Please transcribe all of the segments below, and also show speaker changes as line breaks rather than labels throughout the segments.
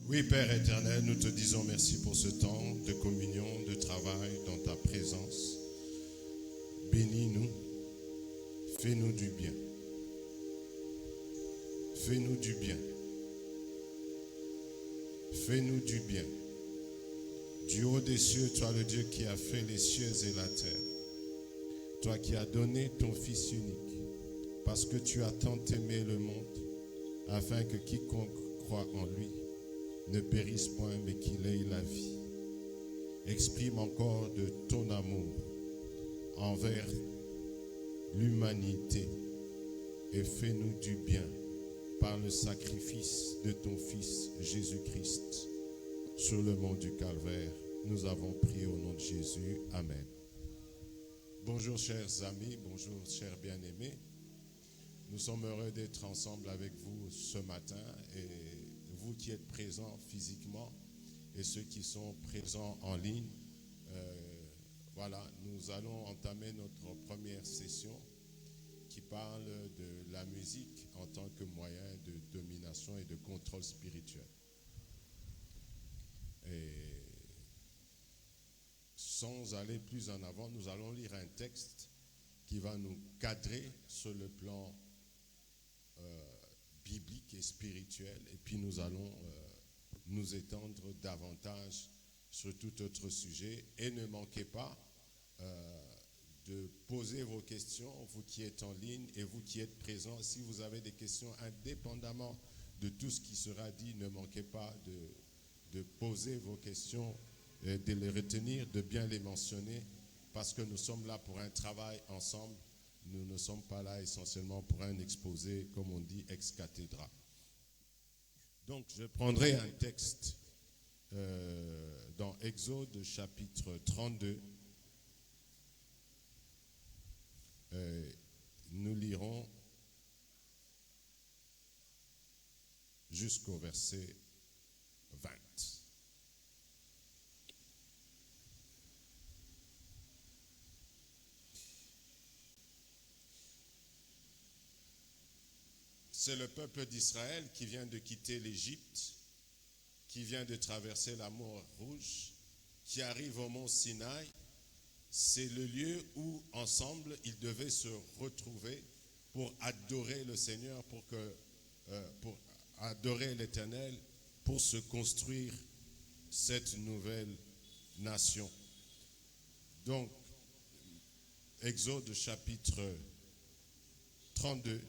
Oui, Père éternel, nous te disons merci pour ce temps de communion, de travail dans ta présence. Bénis-nous, fais-nous du bien. Fais-nous du bien. Fais-nous du bien. Du haut des cieux, toi le Dieu qui a fait les cieux et la terre. Toi qui as donné ton Fils unique, parce que tu as tant aimé le monde, afin que quiconque croit en lui ne périsse point, mais qu'il ait la vie. Exprime encore de ton amour envers l'humanité et fais-nous du bien par le sacrifice de ton Fils Jésus-Christ sur le mont du Calvaire. Nous avons prié au nom de Jésus. Amen. Bonjour chers amis, bonjour chers bien-aimés. Nous sommes heureux d'être ensemble avec vous ce matin et vous qui êtes présents physiquement et ceux qui sont présents en ligne. Voilà, nous allons entamer notre première session qui parle de la musique en tant que moyen de domination et de contrôle spirituel. Et sans aller plus en avant, nous allons lire un texte qui va nous cadrer sur le plan biblique et spirituel, et puis nous allons nous étendre davantage sur tout autre sujet. Et ne manquez pas de poser vos questions, vous qui êtes en ligne et vous qui êtes présents. Si vous avez des questions indépendamment de tout ce qui sera dit, ne manquez pas de poser vos questions, de les retenir, de bien les mentionner, parce que nous sommes là pour un travail ensemble. Nous ne sommes pas là essentiellement pour un exposé, comme on dit, ex cathedra. Donc, je prendrai un texte dans Exode chapitre 32. Nous lirons jusqu'au verset 20. C'est le peuple d'Israël qui vient de quitter l'Égypte, qui vient de traverser la mer Rouge, qui arrive au mont Sinaï. C'est le lieu où, ensemble, ils devaient se retrouver pour adorer le Seigneur, pour adorer l'Éternel, pour se construire cette nouvelle nation. Donc, Exode chapitre 32,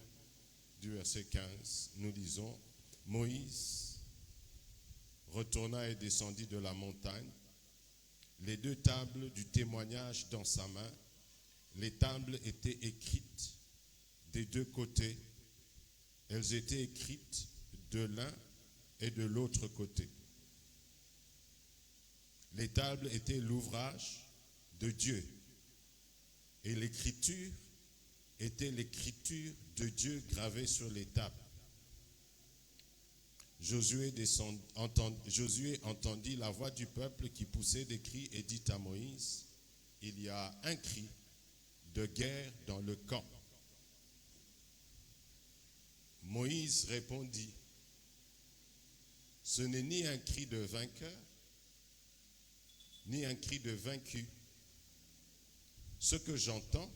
du verset 15, nous lisons, « Moïse retourna et descendit de la montagne, les deux tables du témoignage dans sa main. Les tables étaient écrites des deux côtés. Elles étaient écrites de l'un et de l'autre côté. Les tables étaient l'ouvrage de Dieu et l'écriture était l'écriture de Dieu gravée sur les tables. Josué entendit la voix du peuple qui poussait des cris et dit à Moïse, « Il y a un cri de guerre dans le camp. » Moïse répondit, « Ce n'est ni un cri de vainqueur, ni un cri de vaincu. Ce que j'entends,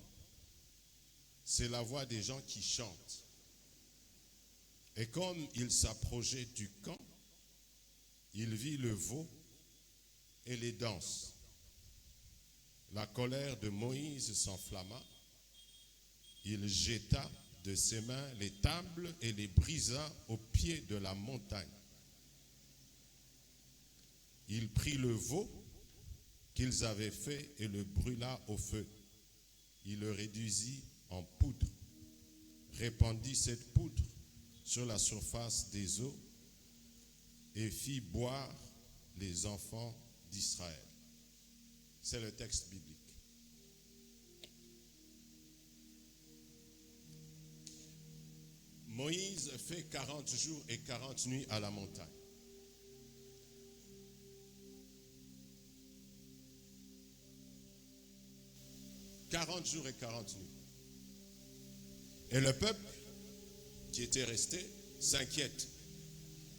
c'est la voix des gens qui chantent. » Et comme il s'approchait du camp, il vit le veau et les danses. La colère de Moïse s'enflamma. Il jeta de ses mains les tables et les brisa au pied de la montagne. Il prit le veau qu'ils avaient fait et le brûla au feu. Il le réduisit en poudre, répandit cette poudre sur la surface des eaux et fit boire les enfants d'Israël. C'est le texte biblique. Moïse fait 40 jours et 40 nuits à la montagne. « 40 jours et 40 nuits. » Et le peuple qui était resté s'inquiète.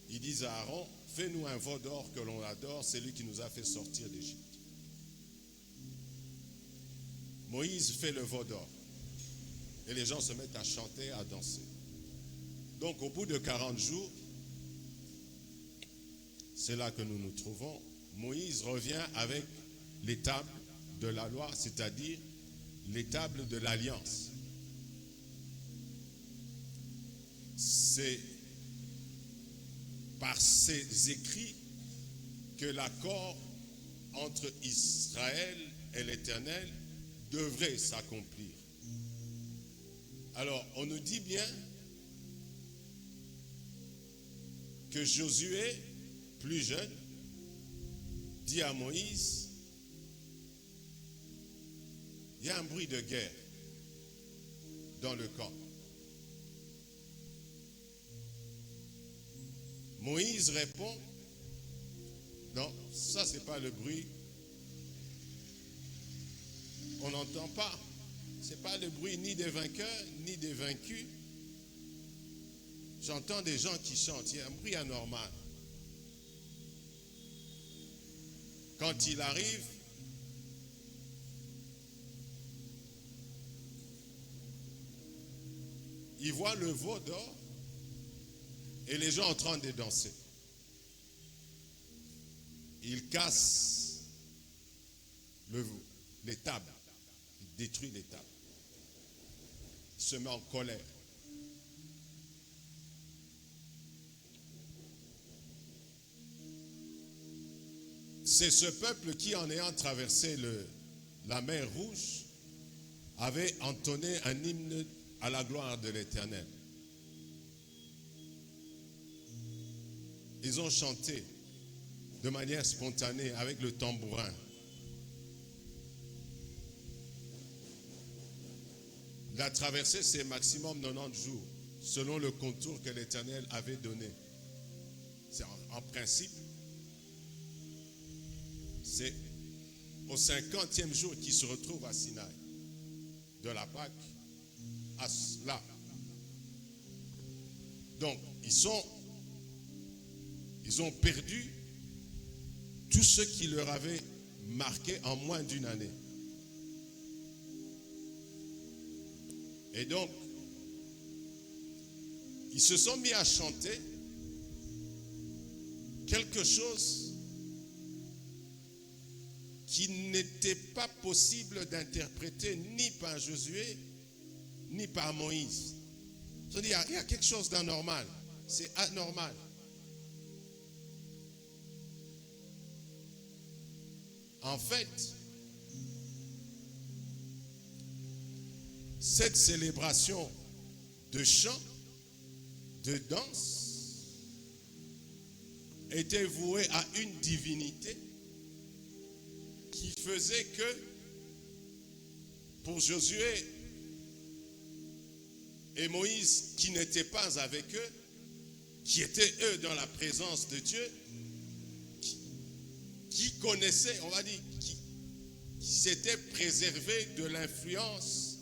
ils disent à Aaron, fais-nous un veau d'or que l'on adore, c'est lui qui nous a fait sortir d'Égypte. Moïse fait le veau d'or. Et les gens se mettent à chanter, à danser. Donc au bout de 40 jours, c'est là que nous nous trouvons. Moïse revient avec les tables de la loi, c'est-à-dire les tables de l'alliance. C'est par ces écrits que l'accord entre Israël et l'Éternel devrait s'accomplir. Alors, on nous dit bien que Josué, plus jeune, dit à Moïse, il y a un bruit de guerre dans le camp. Moïse répond, non, ça c'est pas le bruit. On n'entend pas. C'est pas le bruit ni des vainqueurs, ni des vaincus. J'entends des gens qui chantent, il y a un bruit anormal. Quand il arrive, il voit le veau d'or et les gens en train de danser. Il casse les tables, il détruit les tables. Il se met en colère. C'est ce peuple qui, en ayant traversé la mer Rouge, avait entonné un hymne à la gloire de l'Éternel. Ils ont chanté de manière spontanée avec le tambourin. La traversée, c'est maximum 90 jours, selon le contour que l'Éternel avait donné. C'est en principe, c'est au 50e jour qu'ils se retrouvent à Sinaï, de la Pâque à là. Donc, ils ont perdu tout ce qui leur avait marqué en moins d'une année. Et donc, ils se sont mis à chanter quelque chose qui n'était pas possible d'interpréter ni par Josué, ni par Moïse. Ils ont dit, il y a quelque chose d'anormal. C'est anormal. En fait, cette célébration de chant, de danse, était vouée à une divinité qui faisait que, pour Josué et Moïse, qui n'étaient pas avec eux, qui étaient eux dans la présence de Dieu, qui connaissaient, on va dire, qui s'étaient préservés de l'influence,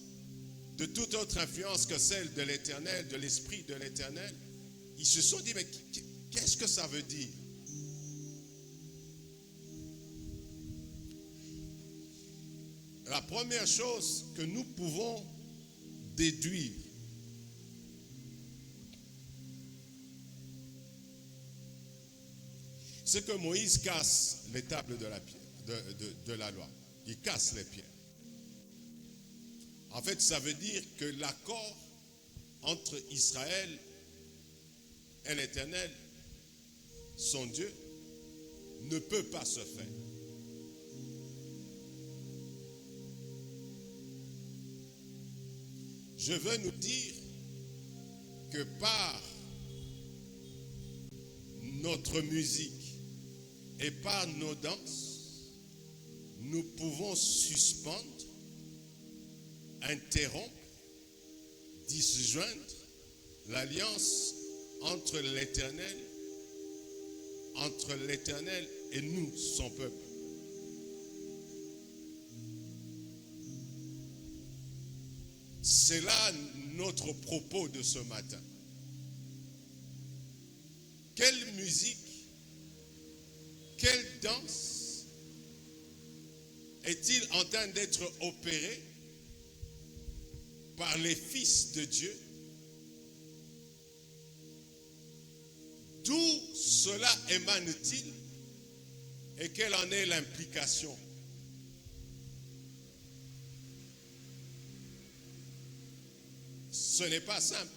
de toute autre influence que celle de l'Éternel, de l'Esprit de l'Éternel, ils se sont dit, mais qu'est-ce que ça veut dire? La première chose que nous pouvons déduire, c'est que Moïse casse les tables de la loi. Il casse les pierres. En fait, ça veut dire que l'accord entre Israël et l'Éternel, son Dieu, ne peut pas se faire. Je veux nous dire que par notre musique et par nos danses, nous pouvons suspendre, interrompre, disjoindre l'alliance entre l'Éternel et nous, son peuple. C'est là notre propos de ce matin. Quelle musique, quelle danse est-il en train d'être opéré par les fils de Dieu? D'où cela émane-t-il et quelle en est l'implication? Ce n'est pas simple.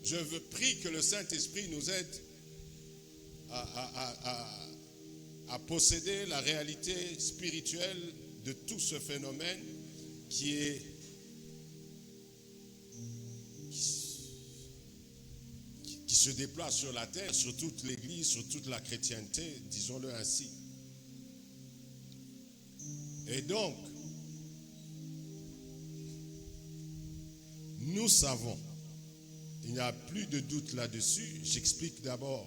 Je veux prier que le Saint-Esprit nous aide à posséder la réalité spirituelle de tout ce phénomène qui se déploie sur la terre, sur toute l'Église, sur toute la chrétienté, disons-le ainsi. Et donc, nous savons, il n'y a plus de doute là-dessus. J'explique d'abord,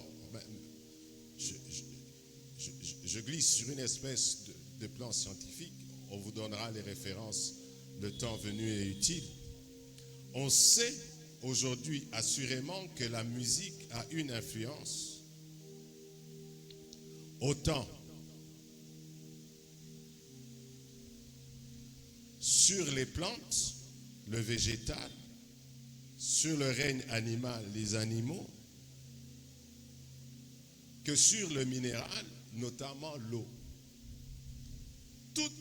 je glisse sur une espèce de plan scientifique. On vous donnera les références le temps venu et utile. On sait aujourd'hui assurément que la musique a une influence autant sur les plantes, le végétal, sur le règne animal, les animaux, que sur le minéral, notamment l'eau. Toutes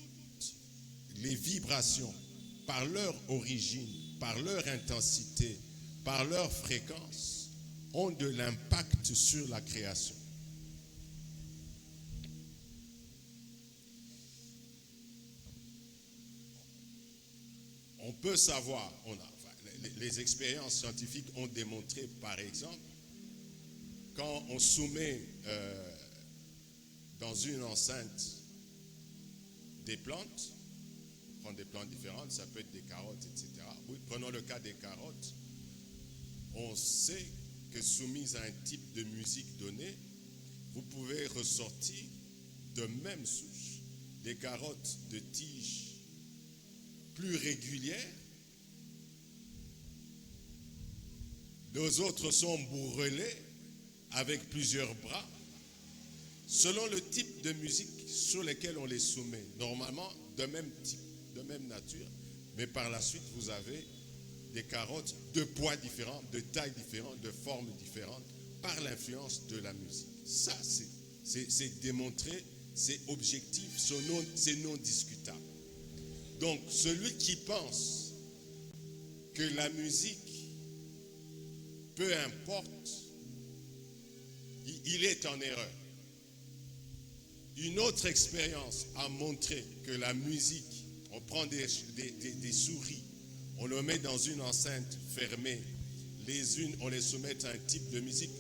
les vibrations, par leur origine, par leur intensité, par leur fréquence, ont de l'impact sur la création. On peut savoir, les expériences scientifiques ont démontré, par exemple, quand on soumet dans une enceinte des plantes, on prend des plantes différentes, ça peut être des carottes, etc. Oui, prenons le cas des carottes. On sait que soumise à un type de musique donné, vous pouvez ressortir de même souche des carottes de tiges plus régulières. Les autres sont bourrelées avec plusieurs bras, selon le type de musique sur lequel on les soumet. Normalement, de même type, de même nature, mais par la suite, vous avez des carottes de poids différents, de tailles différentes, de formes différentes, par l'influence de la musique. Ça, c'est démontré, c'est objectif, c'est non discutable. Donc, celui qui pense que la musique, peu importe, il est en erreur. Une autre expérience a montré que la musique, on prend des souris, on les met dans une enceinte fermée, les unes, on les soumet à un type de musique.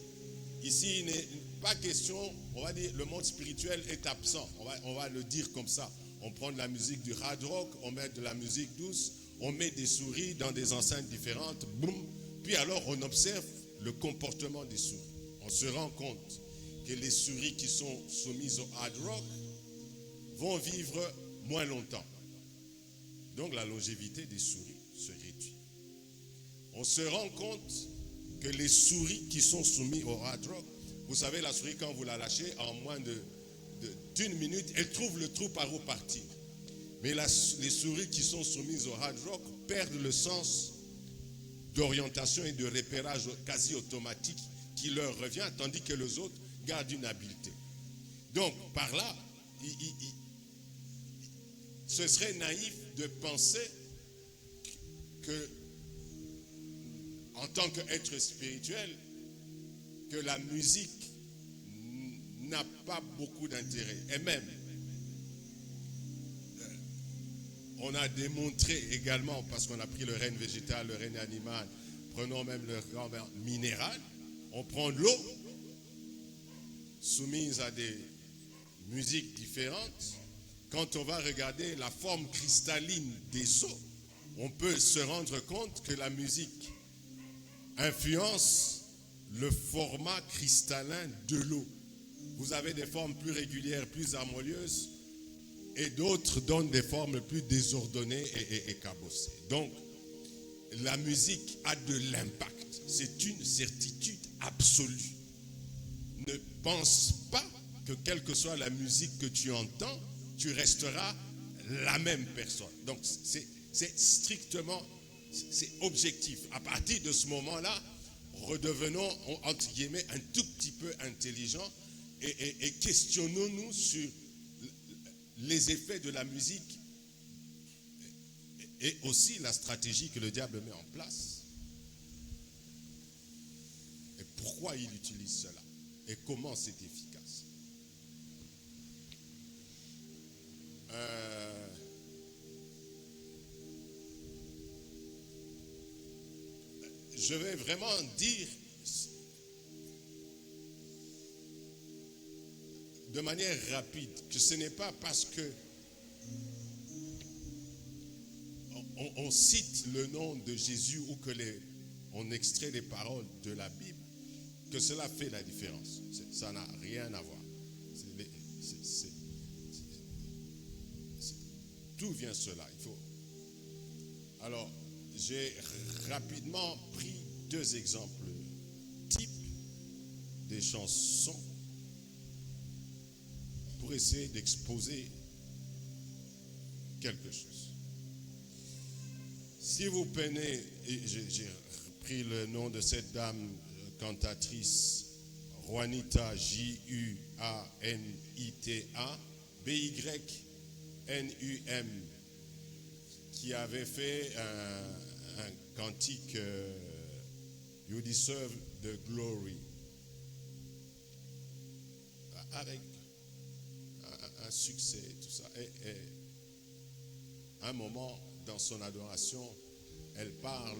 Ici, il n'est pas question, on va dire, le monde spirituel est absent, on va le dire comme ça. On prend de la musique du hard rock, on met de la musique douce, on met des souris dans des enceintes différentes, boum, puis alors on observe le comportement des souris. On se rend compte que les souris qui sont soumises au hard rock vont vivre moins longtemps. Donc la longévité des souris se réduit. On se rend compte que les souris qui sont soumises au hard rock, vous savez, la souris, quand vous la lâchez, en moins d'une minute, elle trouve le trou par où partir. Mais les souris qui sont soumises au hard rock perdent le sens d'orientation et de repérage quasi automatique qui leur revient, tandis que les autres gardent une habileté. Donc, par là, ce serait naïf de penser que, en tant qu'être spirituel, que la musique n'a pas beaucoup d'intérêt. Et même, on a démontré également, parce qu'on a pris le règne végétal, le règne animal, prenons même le règne minéral, on prend l'eau, soumise à des musiques différentes. Quand on va regarder la forme cristalline des eaux, on peut se rendre compte que la musique influence le format cristallin de l'eau. Vous avez des formes plus régulières, plus harmonieuses, et d'autres donnent des formes plus désordonnées et cabossées. Donc, la musique a de l'impact. C'est une certitude absolue. Ne pense pas que quelle que soit la musique que tu entends, tu resteras la même personne. Donc c'est strictement, c'est objectif. À partir de ce moment-là, redevenons, entre guillemets, un tout petit peu intelligents et questionnons-nous sur les effets de la musique et aussi la stratégie que le diable met en place. Et pourquoi il utilise cela et comment c'est efficace. Je vais vraiment dire de manière rapide que ce n'est pas parce que on cite le nom de Jésus ou que on extrait les paroles de la Bible que cela fait la différence. Ça n'a rien à voir. D'où vient cela? Alors, j'ai rapidement pris 2 exemples types des chansons pour essayer d'exposer quelque chose. Si vous prenez, j'ai pris le nom de cette dame cantatrice, Juanita, Juanita, Bynum, qui avait fait un cantique You Deserve the Glory, avec un succès, tout ça. Et à un moment, dans son adoration, elle parle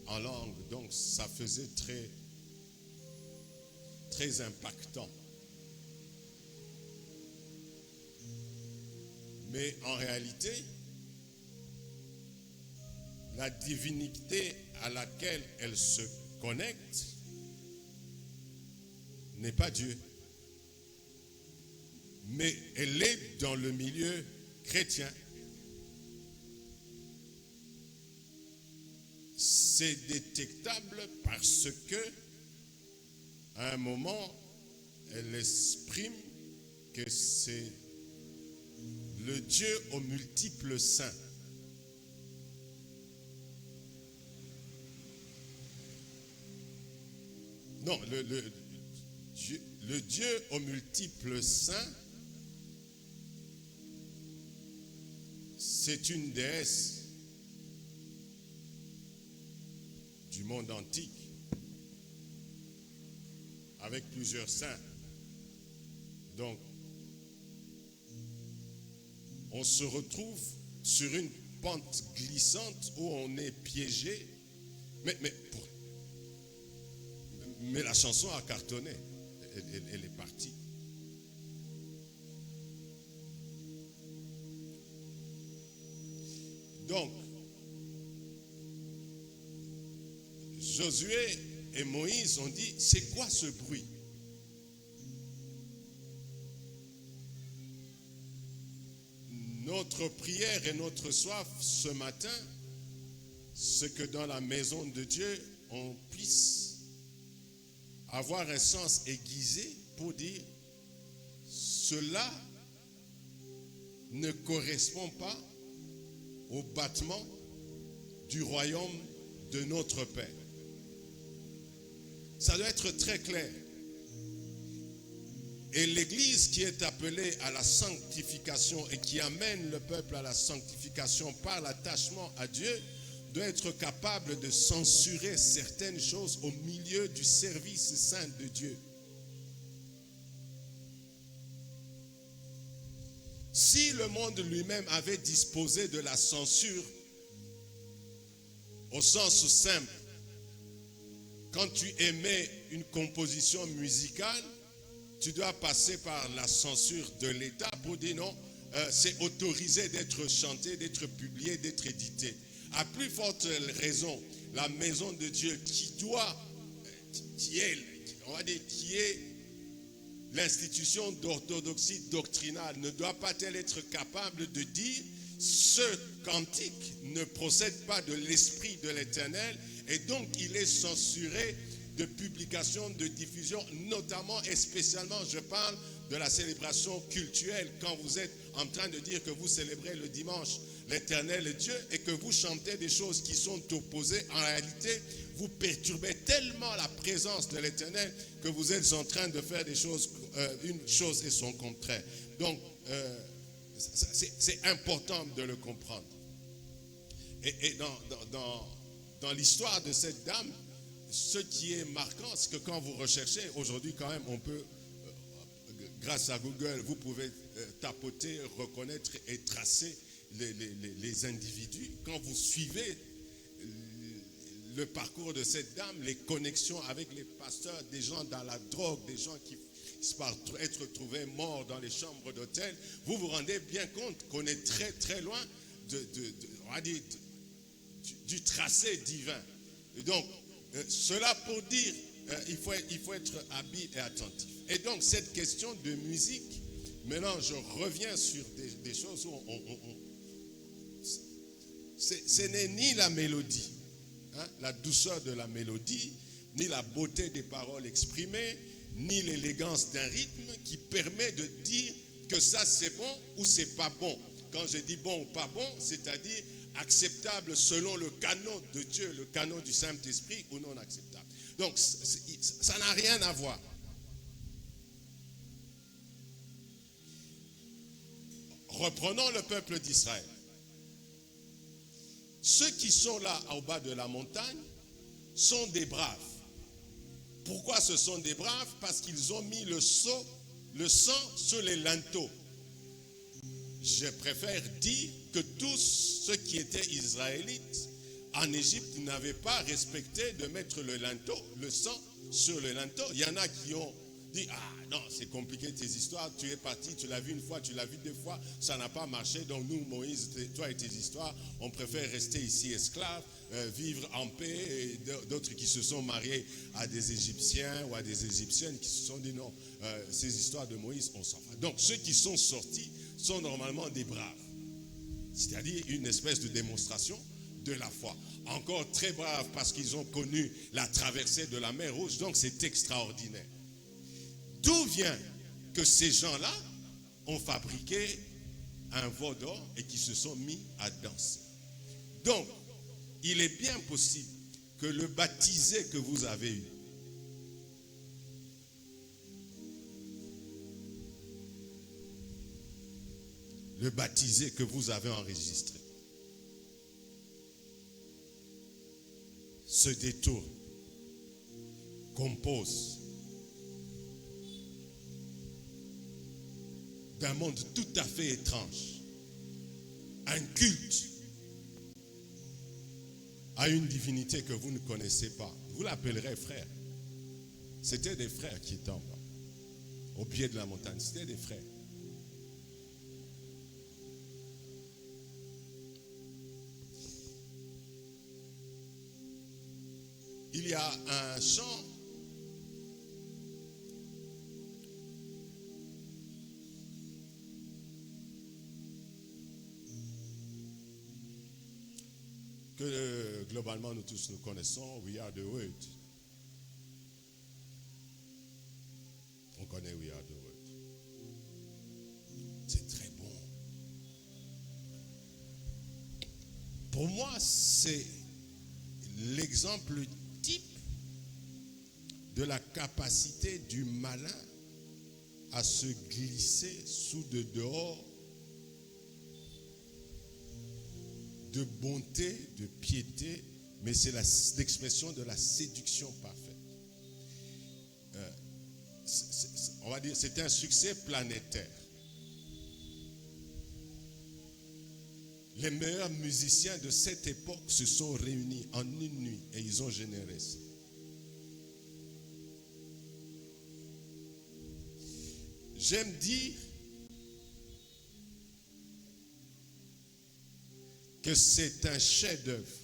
en langue, donc ça faisait très, très impactant. Mais en réalité, la divinité à laquelle elle se connecte n'est pas Dieu. Mais elle est dans le milieu chrétien. C'est détectable parce que, à un moment, elle exprime que c'est le Dieu aux multiples seins. Non, le Dieu aux multiples seins, c'est une déesse du monde antique avec plusieurs seins. Donc, on se retrouve sur une pente glissante où on est piégé. Mais la chanson a cartonné. Elle est partie. Donc, Josué et Moïse ont dit, c'est quoi ce bruit? Notre prière et notre soif ce matin, c'est que dans la maison de Dieu, on puisse avoir un sens aiguisé pour dire, cela ne correspond pas au battement du royaume de notre Père. Ça doit être très clair. Et l'Église qui est appelée à la sanctification et qui amène le peuple à la sanctification par l'attachement à Dieu doit être capable de censurer certaines choses au milieu du service saint de Dieu. Si le monde lui-même avait disposé de la censure au sens simple, quand tu émets une composition musicale, tu dois passer par la censure de l'État pour dire non, c'est autorisé d'être chanté, d'être publié, d'être édité. À plus forte raison, la maison de Dieu qui est l'institution d'orthodoxie doctrinale, ne doit pas-elle être capable de dire Ce cantique ne procède pas de l'Esprit de l'Éternel et donc il est censuré de publication, de diffusion, notamment et spécialement, je parle de la célébration cultuelle, quand vous êtes en train de dire que vous célébrez le dimanche l'Éternel Dieu et que vous chantez des choses qui sont opposées, en réalité, vous perturbez tellement la présence de l'Éternel que vous êtes en train de faire des choses, une chose et son contraire. Donc, c'est important de le comprendre. Et dans l'histoire de cette dame, ce qui est marquant, c'est que quand vous recherchez, aujourd'hui quand même, on peut, grâce à Google, vous pouvez tapoter, reconnaître et tracer les individus. Quand vous suivez le parcours de cette dame, les connexions avec les pasteurs, des gens dans la drogue, des gens qui par être trouvés morts dans les chambres d'hôtel, vous vous rendez bien compte qu'on est très très loin on va dire, du tracé divin. Et donc, cela pour dire, il faut être habile et attentif. Et donc, cette question de musique, maintenant, je reviens sur des choses où ce n'est ni la mélodie, la douceur de la mélodie, ni la beauté des paroles exprimées, ni l'élégance d'un rythme qui permet de dire que ça c'est bon ou c'est pas bon. Quand je dis bon ou pas bon, c'est-à-dire acceptable selon le canon de Dieu, le canon du Saint-Esprit ou non acceptable. Donc ça n'a rien à voir. Reprenons le peuple d'Israël. Ceux qui sont là au bas de la montagne sont des braves. Pourquoi ce sont des braves? Parce qu'ils ont mis le sang sur les linteaux. Je préfère dire que tous ceux qui étaient israélites en Égypte n'avaient pas respecté de mettre le sang sur le linteau. Il y en a qui ont dit, ah non, c'est compliqué tes histoires, tu es parti, tu l'as vu une fois, tu l'as vu deux fois, ça n'a pas marché, donc nous, Moïse, toi et tes histoires, on préfère rester ici esclaves, vivre en paix, et d'autres qui se sont mariés à des Égyptiens ou à des Égyptiennes qui se sont dit non, ces histoires de Moïse, on s'en va. Donc ceux qui sont sortis sont normalement des braves, c'est-à-dire une espèce de démonstration de la foi. Encore très braves parce qu'ils ont connu la traversée de la mer Rouge, donc c'est extraordinaire. D'où vient que ces gens-là ont fabriqué un veau d'or et qui se sont mis à danser? Donc, il est bien possible que le baptisé que vous avez eu, le baptisé que vous avez enregistré, se détourne, compose d'un monde tout à fait étrange, un culte à une divinité que vous ne connaissez pas. Vous l'appellerez frère. C'était des frères qui étaient en bas, au pied de la montagne. C'était des frères. Il y a un chant que globalement nous tous nous connaissons, We Are the Word. On connaît We Are the Word. C'est très bon. Pour moi, c'est l'exemple type de la capacité du malin à se glisser sous de dehors de bonté, de piété, mais c'est l'expression de la séduction parfaite. On va dire, c'est un succès planétaire. Les meilleurs musiciens de cette époque se sont réunis en une nuit et ils ont généré ça. J'aime dire que c'est un chef-d'œuvre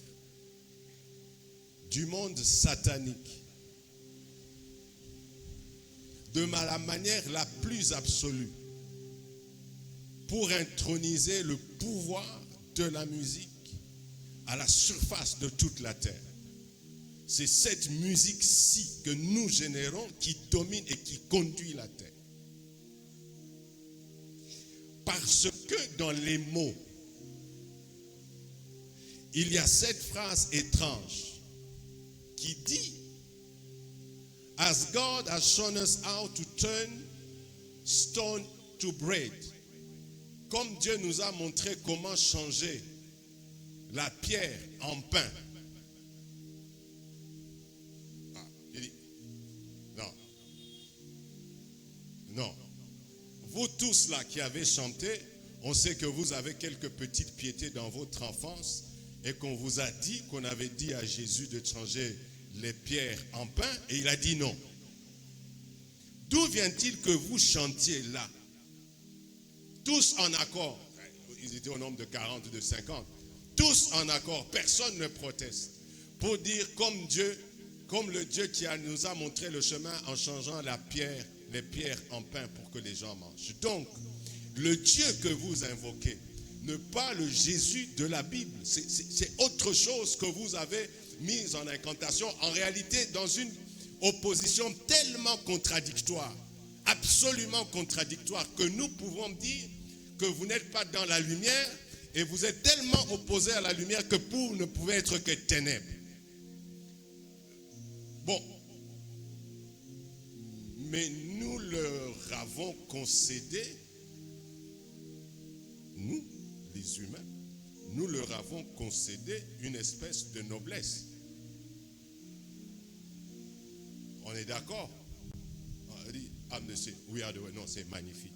du monde satanique de la manière la plus absolue pour introniser le pouvoir de la musique à la surface de toute la terre. C'est cette musique-ci que nous générons qui domine et qui conduit la terre. Parce que dans les mots, il y a cette phrase étrange qui dit « As God has shown us how to turn stone to bread » Comme Dieu nous a montré comment changer la pierre en pain. Ah, il dit, non. Vous tous là qui avez chanté, on sait que vous avez quelques petites piétés dans votre enfance et qu'on vous a dit, qu'on avait dit à Jésus de changer les pierres en pain et il a dit non. D'où vient-il que vous chantiez là? Tous en accord. Ils étaient au nombre de 40 ou de 50. Tous en accord. Personne ne proteste. Pour dire comme le Dieu qui nous a montré le chemin en changeant les pierres en pain pour que les gens mangent. Donc, le Dieu que vous invoquez n'est pas le Jésus de la Bible. C'est autre chose que vous avez mis en incantation. En réalité, dans une opposition tellement contradictoire, absolument contradictoire, que nous pouvons dire que vous n'êtes pas dans la lumière et vous êtes tellement opposé à la lumière que vous ne pouvez être que ténèbres. Bon, mais nous leur avons concédé, nous, les humains, nous leur avons concédé une espèce de noblesse. On est d'accord? Non, c'est magnifique.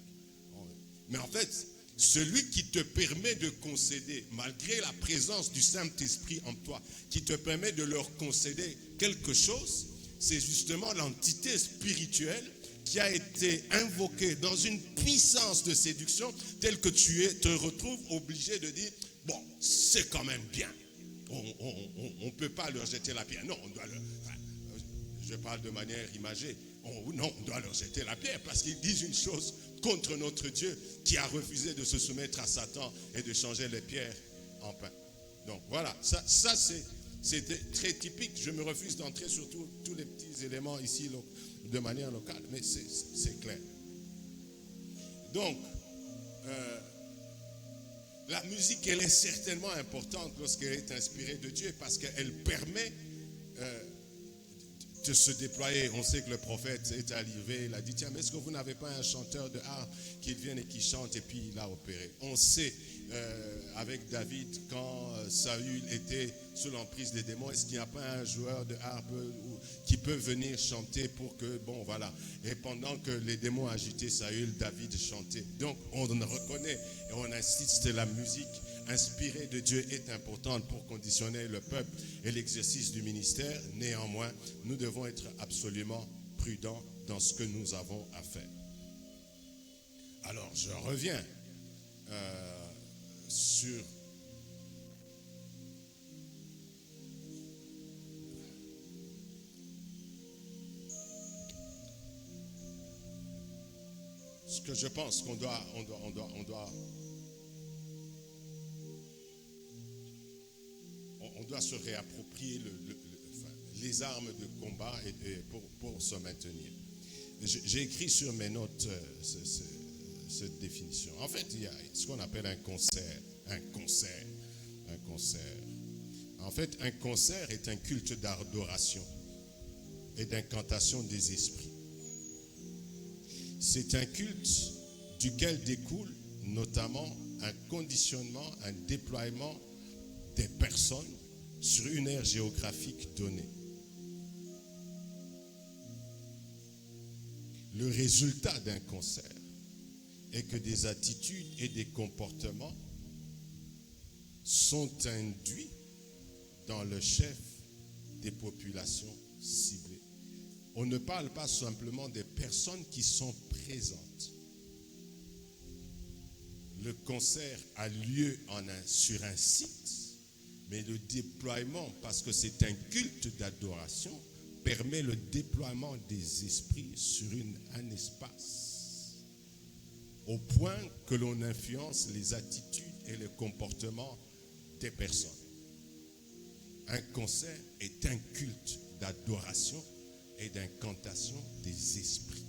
Mais en fait, celui qui te permet de concéder, malgré la présence du Saint-Esprit en toi, qui te permet de leur concéder quelque chose, c'est justement l'entité spirituelle qui a été invoquée dans une puissance de séduction telle que te retrouves obligé de dire, bon, c'est quand même bien. On ne peut pas leur jeter la pierre. Non, on doit leur... Je parle de manière imagée. On doit leur jeter la pierre parce qu'ils disent une chose contre notre Dieu qui a refusé de se soumettre à Satan et de changer les pierres en pain. Donc voilà, ça c'est très typique. Je me refuse d'entrer sur tous les petits éléments ici de manière locale, mais c'est clair. Donc, la musique, elle est certainement importante lorsqu'elle est inspirée de Dieu parce qu'elle permet de se déployer. On sait que le prophète est arrivé, il a dit, tiens, mais est-ce que vous n'avez pas un chanteur de harpe qui vienne et qui chante, et puis il a opéré. On sait, avec David, quand Saül était sous l'emprise des démons, est-ce qu'il n'y a pas un joueur de harpe qui peut venir chanter pour que, bon voilà, et pendant que les démons agitaient Saül, David chantait. Donc on reconnaît et on insiste, la musique inspirée de Dieu est importante pour conditionner le peuple et l'exercice du ministère. Néanmoins, nous devons être absolument prudents dans ce que nous avons à faire. Alors, je reviens sur ce que je pense qu'on doit se réapproprier les armes de combat pour se maintenir. J'ai écrit sur mes notes cette définition. En fait, il y a ce qu'on appelle un concert. En fait, un concert est un culte d'adoration et d'incantation des esprits. C'est un culte duquel découle notamment un conditionnement, un déploiement des personnes sur une aire géographique donnée. Le résultat d'un concert est que des attitudes et des comportements sont induits dans le chef des populations ciblées. On ne parle pas simplement des personnes qui sont présentes. Le concert a lieu sur un site, mais le déploiement, parce que c'est un culte d'adoration, permet le déploiement des esprits sur un espace, au point que l'on influence les attitudes et les comportements des personnes. Un concert est un culte d'adoration et d'incantation des esprits.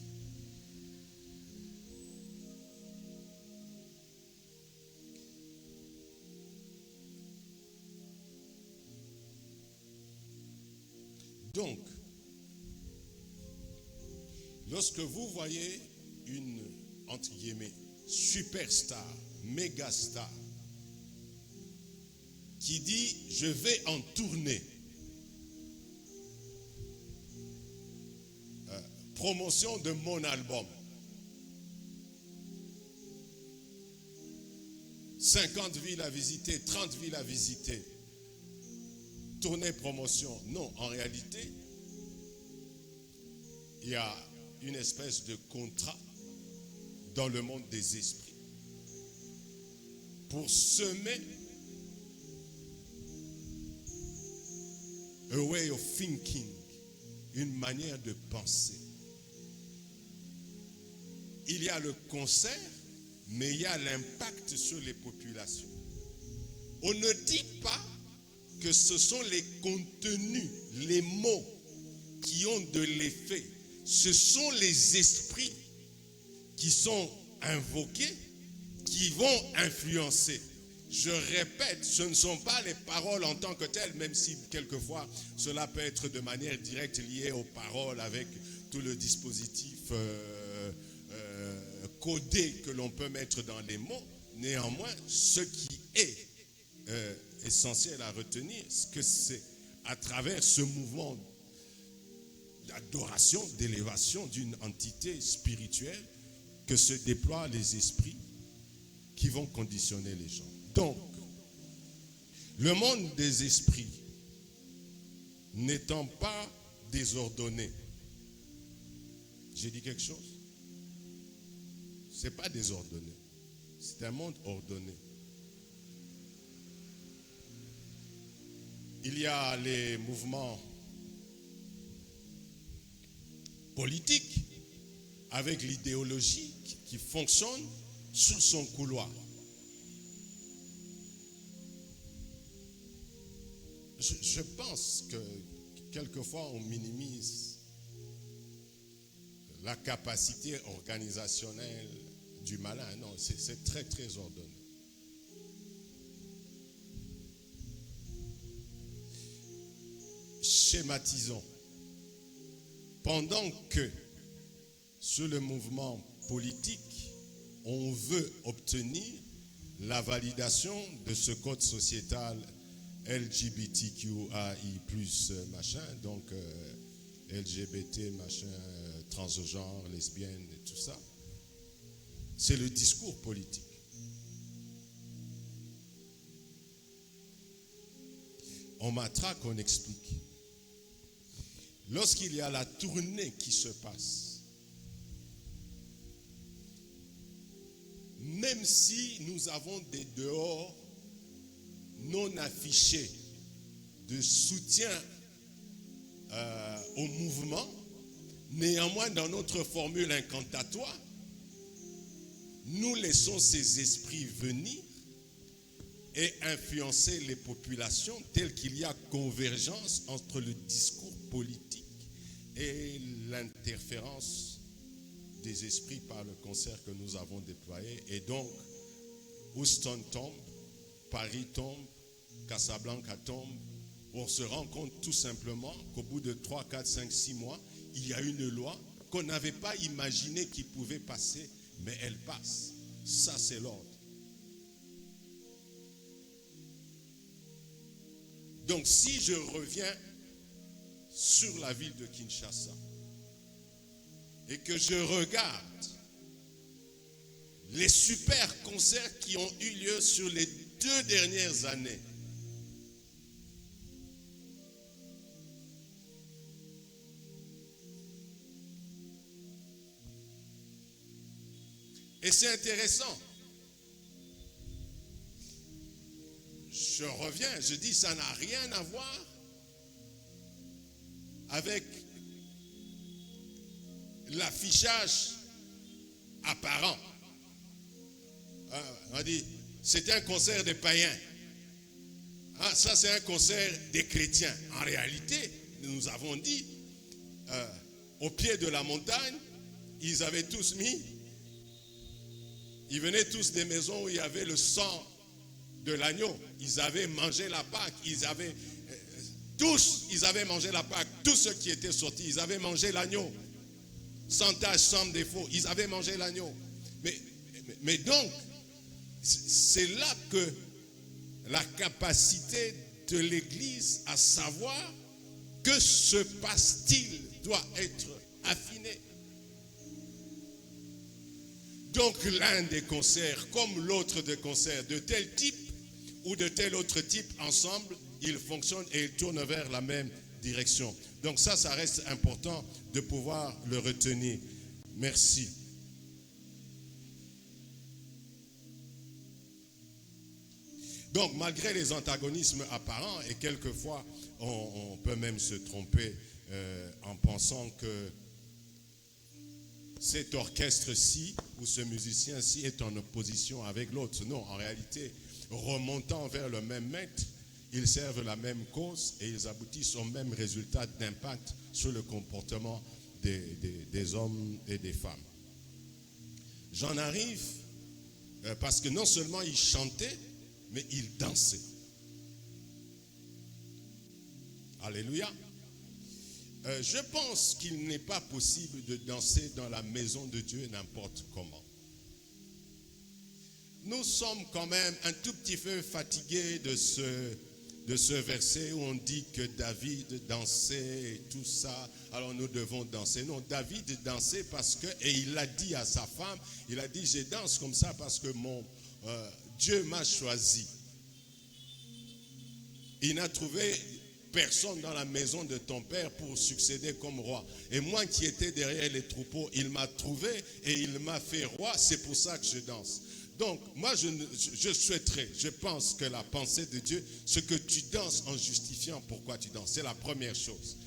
Donc, lorsque vous voyez une, entre guillemets, superstar, méga star, qui dit « je vais en tournée », promotion de mon album, 50 villes à visiter, 30 villes à visiter, tournée promotion. Non, en réalité, il y a une espèce de contrat dans le monde des esprits pour semer a way of thinking, une manière de penser. Il y a le concert, mais il y a l'impact sur les populations. On ne dit pas que ce sont les contenus, les mots qui ont de l'effet. Ce sont les esprits qui sont invoqués, qui vont influencer. Je répète, ce ne sont pas les paroles en tant que telles, même si quelquefois cela peut être de manière directe lié aux paroles avec tout le dispositif codé que l'on peut mettre dans les mots. Néanmoins, ce qui est essentiel à retenir, c'est que c'est à travers ce mouvement d'adoration, d'élévation d'une entité spirituelle que se déploient les esprits qui vont conditionner les gens. Donc, le monde des esprits n'étant pas désordonné, j'ai dit quelque chose? Ce n'est pas désordonné, c'est un monde ordonné. Il y a les mouvements politiques avec l'idéologie qui fonctionne sur son couloir. Je pense que quelquefois on minimise la capacité organisationnelle du malin. Non, c'est très très ordonné. Schématisons. Pendant que sur le mouvement politique, on veut obtenir la validation de ce code sociétal LGBTQAI+, machin, donc LGBT, machin, transgenre, lesbienne, et tout ça. C'est le discours politique. On matraque, on explique. Lorsqu'il y a la tournée qui se passe, même si nous avons des dehors non affichés de soutien au mouvement, néanmoins dans notre formule incantatoire, nous laissons ces esprits venir et influencer les populations tel qu'il y a convergence entre le discours politique et l'interférence des esprits par le concert que nous avons déployé. Et donc, Houston tombe, Paris tombe, Casablanca tombe. On se rend compte tout simplement qu'au bout de 3, 4, 5, 6 mois, il y a une loi qu'on n'avait pas imaginé qui pouvait passer, mais elle passe. Ça, c'est l'ordre. Donc, si je reviens sur la ville de Kinshasa et que je regarde les super concerts qui ont eu lieu sur les 2 dernières années, et c'est intéressant. Je reviens, je dis ça n'a rien à voir avec l'affichage apparent. On dit, c'était un concert de païens. Ah, ça c'est un concert des chrétiens. En réalité, nous avons dit, au pied de la montagne, ils avaient tous mis, ils venaient tous des maisons où il y avait le sang de l'agneau. Ils avaient mangé la Pâque, ils avaient mangé la Pâque, tous ceux qui étaient sortis, ils avaient mangé l'agneau. Sans tache, sans défaut, ils avaient mangé l'agneau. Mais donc, c'est là que la capacité de l'Église à savoir que ce passe-t-il doit être affiné. Donc l'un des concerts comme l'autre des concerts de tel type ou de tel autre type ensemble, ils fonctionnent et ils tournent vers la même direction. Donc ça reste important de pouvoir le retenir. Merci. Donc, malgré les antagonismes apparents, et quelquefois, on peut même se tromper en pensant que cet orchestre-ci ou ce musicien-ci est en opposition avec l'autre. Non, en réalité, remontant vers le même maître, ils servent la même cause et ils aboutissent au même résultat d'impact sur le comportement des hommes et des femmes. J'en arrive parce que non seulement ils chantaient, mais ils dansaient. Alléluia. Je pense qu'il n'est pas possible de danser dans la maison de Dieu n'importe comment. Nous sommes quand même un tout petit peu fatigués de ce verset où on dit que David dansait et tout ça, alors nous devons danser. Non, David dansait parce que, et il a dit à sa femme, il a dit, je danse comme ça parce que mon Dieu m'a choisi. Il n'a trouvé personne dans la maison de ton père pour succéder comme roi. Et moi qui étais derrière les troupeaux, il m'a trouvé et il m'a fait roi. C'est pour ça que je danse. Donc, moi, je souhaiterais, je pense que la pensée de Dieu, ce que tu danses en justifiant pourquoi tu danses, c'est la première chose.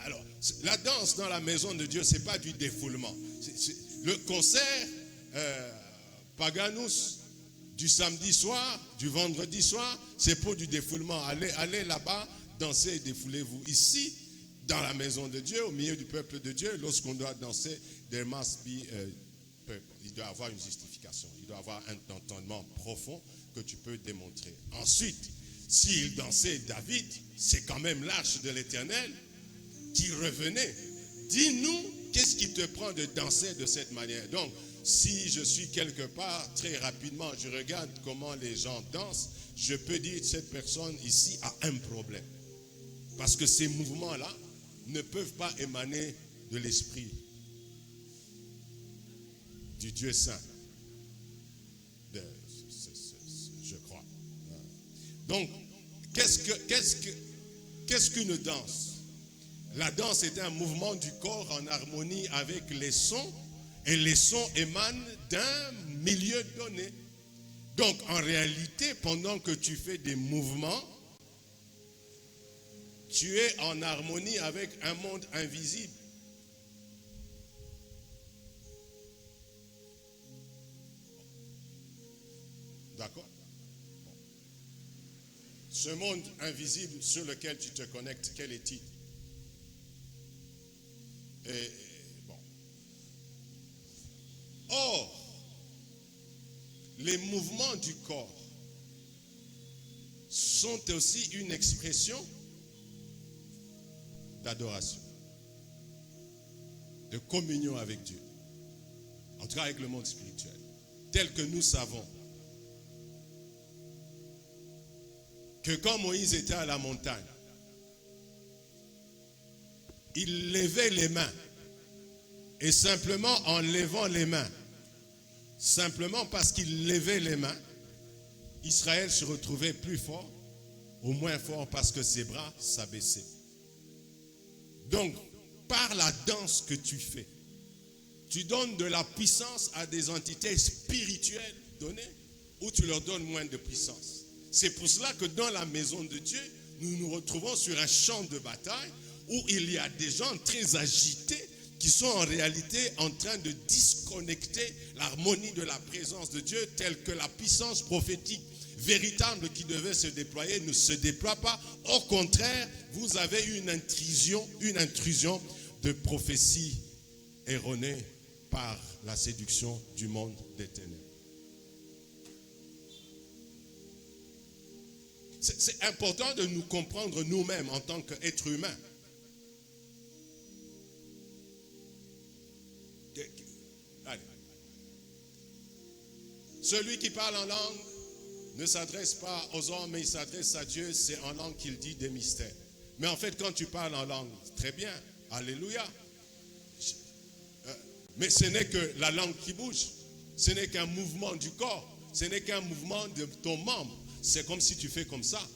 Alors, la danse dans la maison de Dieu, ce n'est pas du défoulement. Le concert, Paganus, du samedi soir, du vendredi soir, c'est pour du défoulement. Allez là-bas, dansez et défoulez-vous. Ici, dans la maison de Dieu, au milieu du peuple de Dieu, lorsqu'on doit danser, there must be il doit avoir une justification. Il doit avoir un entendement profond que tu peux démontrer. Ensuite, s'il dansait David, c'est quand même l'arche de l'Éternel qui revenait. Dis-nous, qu'est-ce qui te prend de danser de cette manière? Donc, si je suis quelque part, très rapidement, je regarde comment les gens dansent, je peux dire que cette personne ici a un problème. Parce que ces mouvements-là ne peuvent pas émaner de l'esprit du Dieu saint. Je crois. Donc, qu'est-ce qu'une danse? La danse est un mouvement du corps en harmonie avec les sons, et les sons émanent d'un milieu donné. Donc, en réalité, pendant que tu fais des mouvements, tu es en harmonie avec un monde invisible. D'accord? Ce monde invisible sur lequel tu te connectes, quel est-il? Bon. Or, les mouvements du corps sont aussi une expression d'adoration, de communion avec Dieu, en tout cas avec le monde spirituel, tel que nous savons que quand Moïse était à la montagne, il levait les mains, et simplement en levant les mains, simplement parce qu'il levait les mains, Israël se retrouvait plus fort, ou moins fort parce que ses bras s'abaissaient. Donc, par la danse que tu fais, tu donnes de la puissance à des entités spirituelles données, ou tu leur donnes moins de puissance. C'est pour cela que dans la maison de Dieu, nous nous retrouvons sur un champ de bataille où il y a des gens très agités qui sont en réalité en train de disconnecter l'harmonie de la présence de Dieu telle que la puissance prophétique véritable qui devait se déployer ne se déploie pas. Au contraire, vous avez une intrusion de prophéties erronées par la séduction du monde des ténèbres. C'est important de nous comprendre nous-mêmes en tant qu'êtres humains. Allez. Celui qui parle en langue ne s'adresse pas aux hommes, mais il s'adresse à Dieu. C'est en langue qu'il dit des mystères. Mais en fait, quand tu parles en langue, très bien, alléluia. Mais ce n'est que la langue qui bouge. Ce n'est qu'un mouvement du corps. Ce n'est qu'un mouvement de ton membre. C'est comme si tu fais comme ça.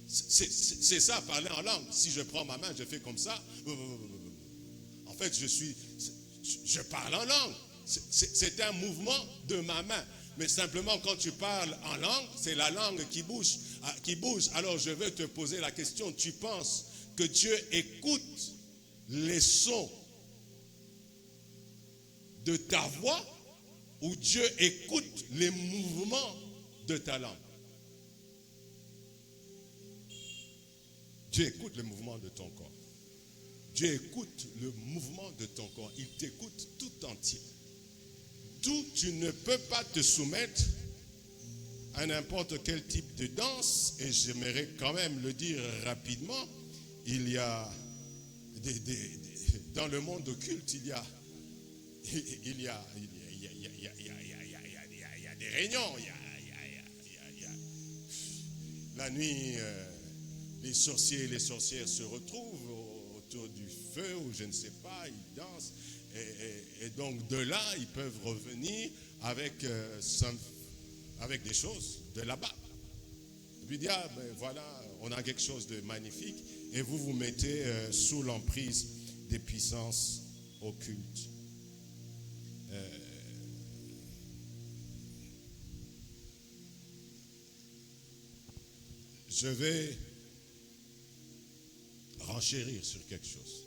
C'est ça, parler en langue. Si je prends ma main, je fais comme ça. En fait, je parle en langue. C'est un mouvement de ma main. Mais simplement, quand tu parles en langue, c'est la langue qui bouge. Alors, je veux te poser la question. Tu penses que Dieu écoute les sons de ta voix ou Dieu écoute les mouvements de ta langue? Dieu écoute le mouvement de ton corps. Dieu écoute le mouvement de ton corps. Il t'écoute tout entier. D'où tu ne peux pas te soumettre à n'importe quel type de danse. Et j'aimerais quand même le dire rapidement. Il y a dans le monde occulte, il y a des réunions. La nuit, les sorciers et les sorcières se retrouvent autour du feu ou je ne sais pas, ils dansent. Et donc de là, ils peuvent revenir avec des choses de là-bas. Et puis dire, ben voilà, on a quelque chose de magnifique. Et vous vous mettez sous l'emprise des puissances occultes. Je vais renchérir sur quelque chose.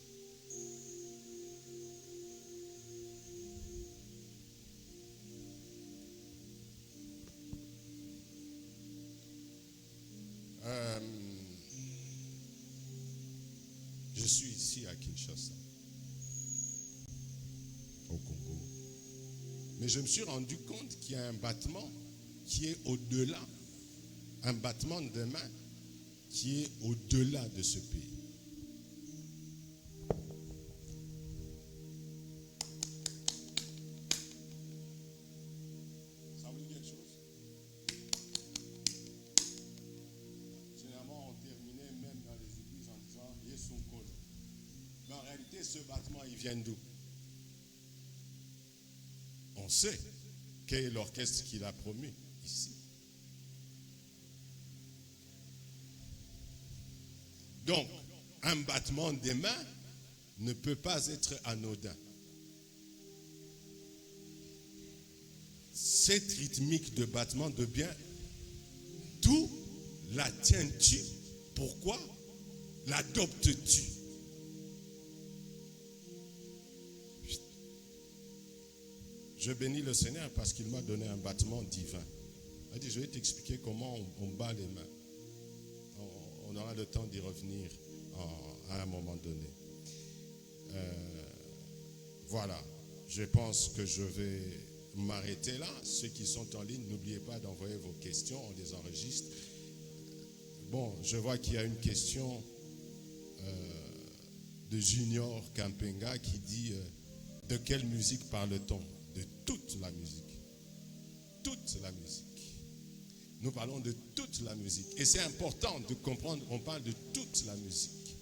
Je suis ici à Kinshasa, au Congo. Mais je me suis rendu compte qu'il y a un battement qui est au-delà, un battement de main qui est au-delà de ce pays. Ça vous dit quelque chose? Généralement, on terminait même dans les églises en disant « Yesun Kolo ». Mais en réalité, ce battement, il vient d'où? On sait quel est l'orchestre qu'il a promu ici. Donc, un battement des mains ne peut pas être anodin. Cette rythmique de battement de bien, d'où la tiens-tu? Pourquoi l'adoptes-tu? Je bénis le Seigneur parce qu'il m'a donné un battement divin. Il m'a dit, je vais t'expliquer comment on bat les mains. On aura le temps d'y revenir à un moment donné. Voilà, je pense que je vais m'arrêter là. Ceux qui sont en ligne, n'oubliez pas d'envoyer vos questions, on les enregistre. Bon, je vois qu'il y a une question de Junior Kampenga qui dit de quelle musique parle-t-on? De toute la musique. Toute la musique. Nous parlons de toute la musique. Et c'est important de comprendre qu'on parle de toute la musique.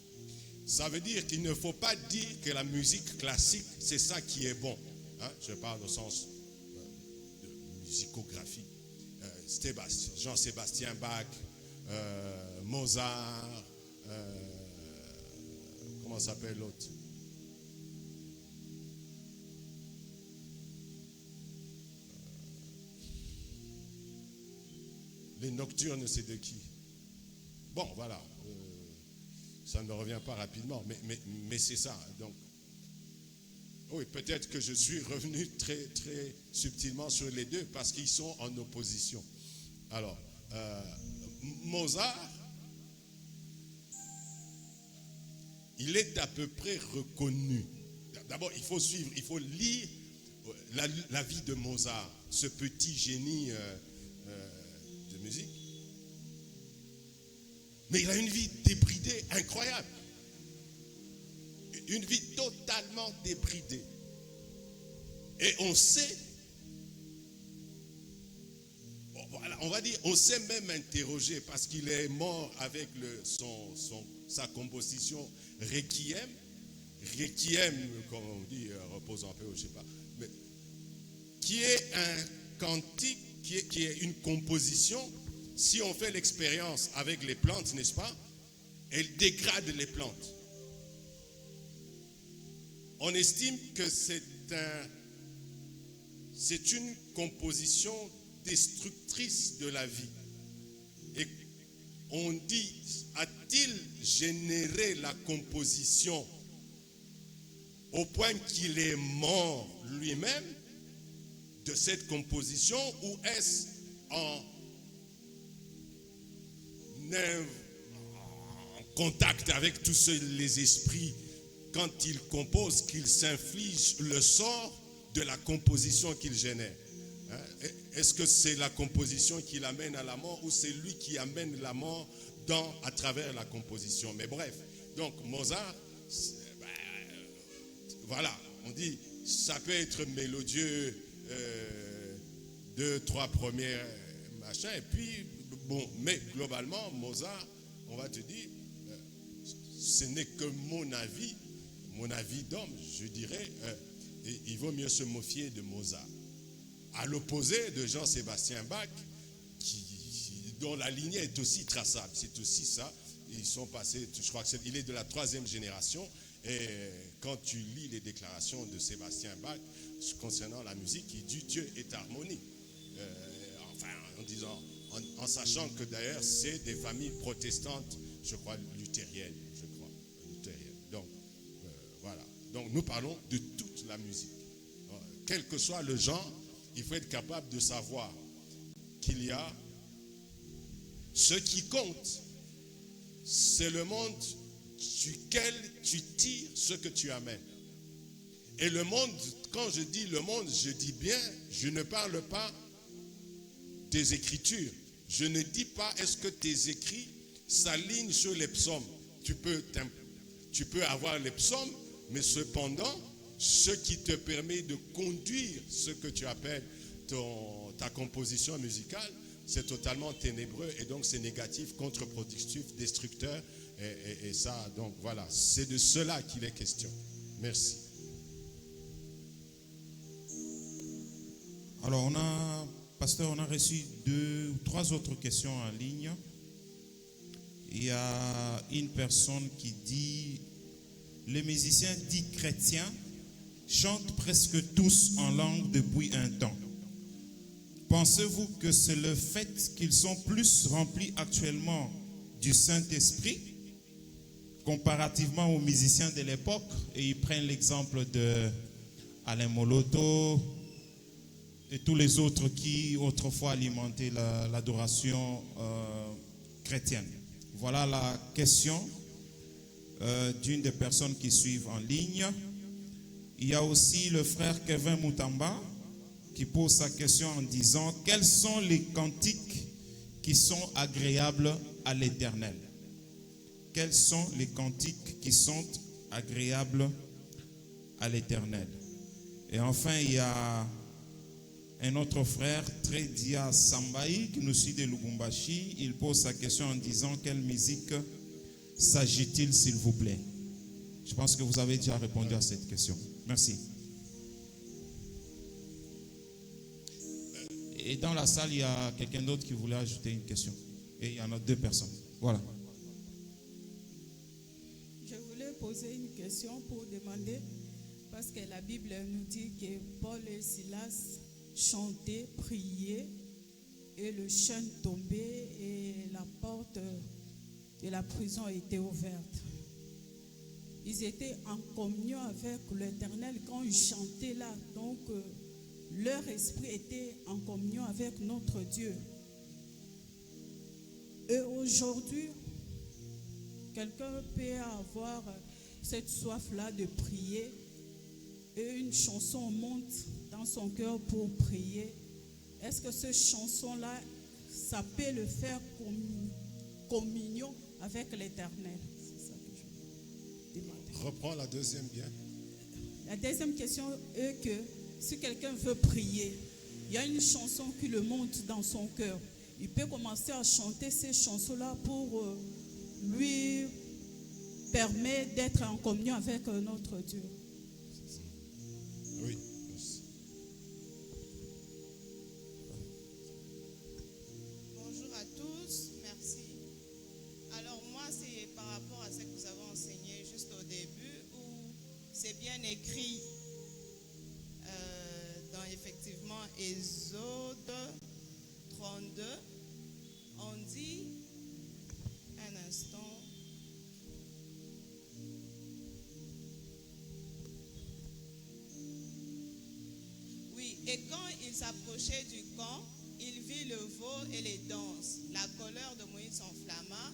Ça veut dire qu'il ne faut pas dire que la musique classique, c'est ça qui est bon. Hein? Je parle au sens de musicographie. Jean-Sébastien Bach, Mozart, comment s'appelle l'autre? Les nocturnes, c'est de qui? Bon, voilà. Ça ne me revient pas rapidement, mais c'est ça. Donc, oui, peut-être que je suis revenu très, très subtilement sur les deux parce qu'ils sont en opposition. Alors, Mozart, il est à peu près reconnu. D'abord, il faut suivre, il faut lire la vie de Mozart, ce petit génie de musique. Mais il a une vie débridée, incroyable. Une vie totalement débridée. Et on sait, voilà, on va dire, on s'est même interrogé parce qu'il est mort avec sa composition Requiem. Requiem, comme on dit, repose en paix, je ne sais pas, mais, qui est un cantique, qui est une composition. Si on fait l'expérience avec les plantes, n'est-ce pas, elle dégrade les plantes. On estime que c'est une composition destructrice de la vie. Et on dit, a-t-il généré la composition au point qu'il est mort lui-même de cette composition, ou est-ce en contact avec tous les esprits quand il compose, qu'il s'inflige le sort de la composition qu'il génère? Est-ce que c'est la composition qui l'amène à la mort, ou c'est lui qui amène la mort à travers la composition? Mais bref, donc Mozart, voilà, on dit, ça peut être mélodieux, 2, 3 premières machins, et puis bon, mais globalement, Mozart, on va te dire, ce n'est que mon avis d'homme, je dirais, il vaut mieux se méfier de Mozart. À l'opposé de Jean-Sébastien Bach, dont la lignée est aussi traçable. C'est aussi ça. Ils sont passés, je crois qu'il est de la 3e génération. Et quand tu lis les déclarations de Sébastien Bach concernant la musique, il dit Dieu est harmonie. En disant, en sachant que d'ailleurs c'est des familles protestantes, je crois luthériennes, Donc voilà. Donc nous parlons de toute la musique. Quel que soit le genre, il faut être capable de savoir qu'il y a ce qui compte, c'est le monde duquel tu tires ce que tu amènes. Et le monde, quand je dis le monde, je dis bien, je ne parle pas des Écritures. Je ne dis pas est-ce que tes écrits s'alignent sur les psaumes. Tu peux avoir les psaumes, mais cependant, ce qui te permet de conduire ce que tu appelles ta composition musicale, c'est totalement ténébreux, et donc c'est négatif, contre-productif, destructeur, et ça, donc voilà, c'est de cela qu'il est question. Merci.
Alors pasteur, on a reçu 2 ou 3 autres questions en ligne. Il y a une personne qui dit, les musiciens dits chrétiens chantent presque tous en langue depuis un temps. Pensez-vous que c'est le fait qu'ils sont plus remplis actuellement du Saint-Esprit comparativement aux musiciens de l'époque? Et ils prennent l'exemple de Alain Moloto et tous les autres qui autrefois alimentaient l'adoration chrétienne. Voilà la question d'une des personnes qui suivent en ligne. Il y a aussi le frère Kevin Moutamba qui pose sa question en disant « Quels sont les cantiques qui sont agréables à l'Éternel ?» Quels sont les cantiques qui sont agréables à l'Éternel? Et enfin, il y a un autre frère, Tredia Sambaï, qui nous suit de Lubumbashi. Il pose sa question en disant « Quelle musique s'agit-il, s'il vous plaît ?» Je pense que vous avez déjà répondu à cette question. Merci. Et dans la salle, il y a quelqu'un d'autre qui voulait ajouter une question. Et il y en a 2 personnes. Voilà.
Je voulais poser une question pour demander, parce que la Bible nous dit que Paul et Silas chantaient, priaient, et le chêne tombait et la porte de la prison était ouverte. Ils étaient en communion avec l'Éternel quand ils chantaient là. Donc, leur esprit était en communion avec notre Dieu. Et aujourd'hui, quelqu'un peut avoir cette soif-là de prier et une chanson monte dans son cœur pour prier. Est-ce que cette chanson-là, ça peut le faire communion avec l'Éternel? C'est ça que je demande.
Reprends la deuxième bien.
La deuxième question est que si quelqu'un veut prier, il y a une chanson qui le monte dans son cœur. Il peut commencer à chanter ces chansons-là pour lui permettre d'être en communion avec notre Dieu.
Oui. Merci.
Bonjour à tous, merci. Alors moi, c'est par rapport à ce que vous avez enseigné juste au début, où c'est bien écrit dans effectivement Exode 32, on dit, un instant, oui, et quand il s'approchait du camp, il vit le veau et les danses. La colère de Moïse s'enflamma.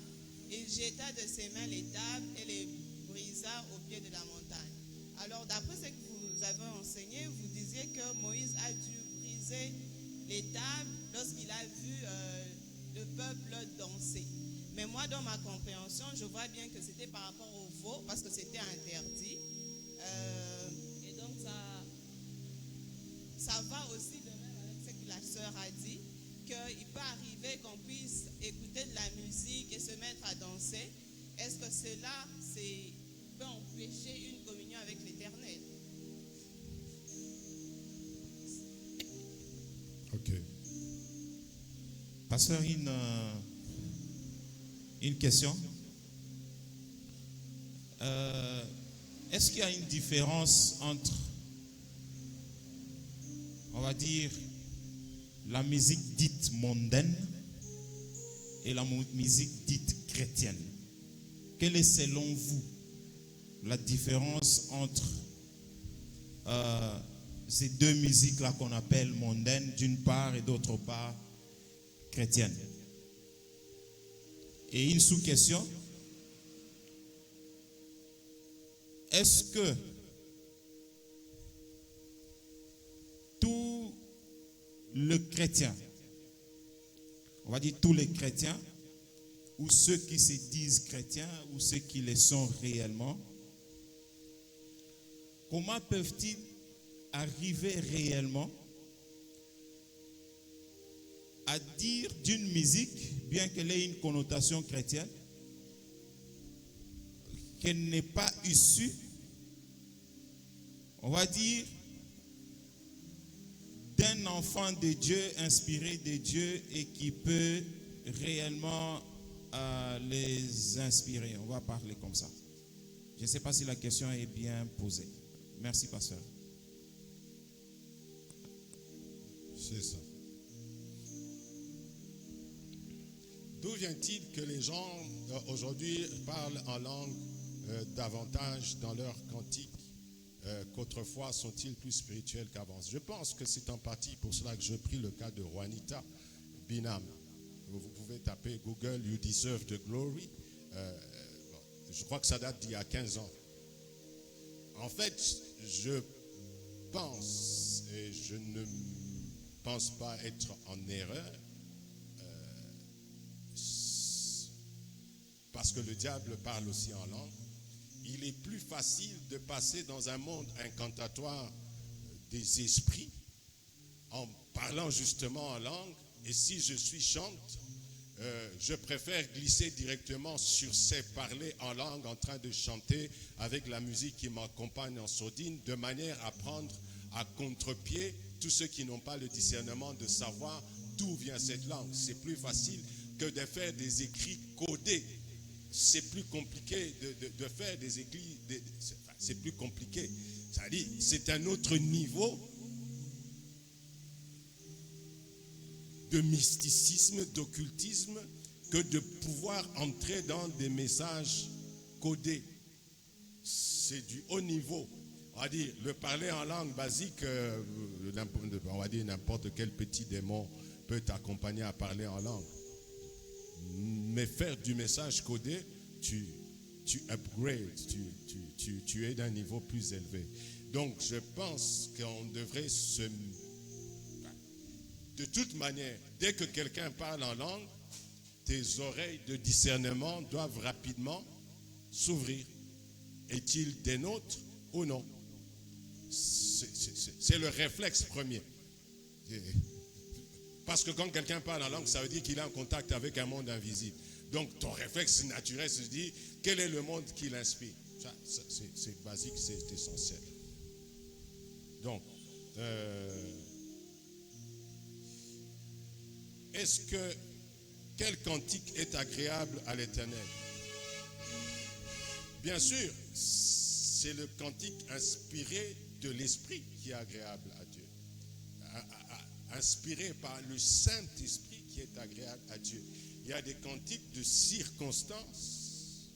Il jeta de ses mains les tables et les brisa au pied de la montagne. Alors, d'après ce que vous avez enseigné, vous disiez que Moïse a dû briser les tables lorsqu'il a vu le peuple danser. Mais moi, dans ma compréhension, je vois bien que c'était par rapport au veau, parce que c'était interdit. Et donc, ça va aussi de même avec ce que la sœur a dit, qu'il peut arriver qu'on puisse écouter de la musique et se mettre à danser. Est-ce que cela peut empêcher une communion avec l'Éternel?
Ok.
Pasteur, une question. Est-ce qu'il y a une différence entre, on va dire, la musique dite mondaine et la musique dite chrétienne? Quelle est selon vous la différence entre ces deux musiques-là qu'on appelle mondaines d'une part et d'autre part chrétienne? Et une sous-question, est-ce que tout le chrétien, on va dire tous les chrétiens, ou ceux qui se disent chrétiens, ou ceux qui le sont réellement, comment peuvent-ils arriver réellement à dire d'une musique, bien qu'elle ait une connotation chrétienne, qu'elle n'est pas issue, on va dire, d'un enfant de Dieu, inspiré de Dieu et qui peut réellement les inspirer. On va parler comme ça. Je ne sais pas si la question est bien posée. Merci, pasteur.
C'est ça. D'où vient-il que les gens aujourd'hui parlent en langue davantage dans leur cantique qu'autrefois sont-ils plus spirituels qu'avant? Je pense que c'est en partie pour cela que je pris le cas de Juanita Binam. Vous pouvez taper Google You Deserve the Glory. Je crois que ça date d'il y a 15 ans. En fait, je pense, et je ne pense pas être en erreur, parce que le diable parle aussi en langue, il est plus facile de passer dans un monde incantatoire des esprits en parlant justement en langue. Et si je suis chante, je préfère glisser directement sur ces parler en langue en train de chanter avec la musique qui m'accompagne en sourdine, de manière à prendre à contre-pied tous ceux qui n'ont pas le discernement de savoir d'où vient cette langue. C'est plus facile que de faire des écrits codés. C'est plus compliqué de faire des écrits, c'est plus compliqué. C'est-à-dire, c'est un autre niveau de mysticisme, d'occultisme, que de pouvoir entrer dans des messages codés. C'est du haut niveau. On va dire, le parler en langue basique, on va dire n'importe quel petit démon peut t'accompagner à parler en langue. mais faire du message codé, tu upgrades, tu es d'un niveau plus élevé. Donc, je pense qu'on devrait de toute manière, dès que quelqu'un parle en langue, tes oreilles de discernement doivent rapidement s'ouvrir. Est-il des nôtres ou non? C'est le réflexe premier. Parce que quand quelqu'un parle en langue, ça veut dire qu'il est en contact avec un monde invisible. Donc, ton réflexe naturel se dit, quel est le monde qui l'inspire? C'est basique, c'est essentiel. Donc, quel cantique est agréable à l'Éternel? Bien sûr, c'est le cantique inspiré de l'Esprit qui est agréable à Dieu. Inspiré par le Saint-Esprit qui est agréable à Dieu. Il y a des cantiques de circonstance.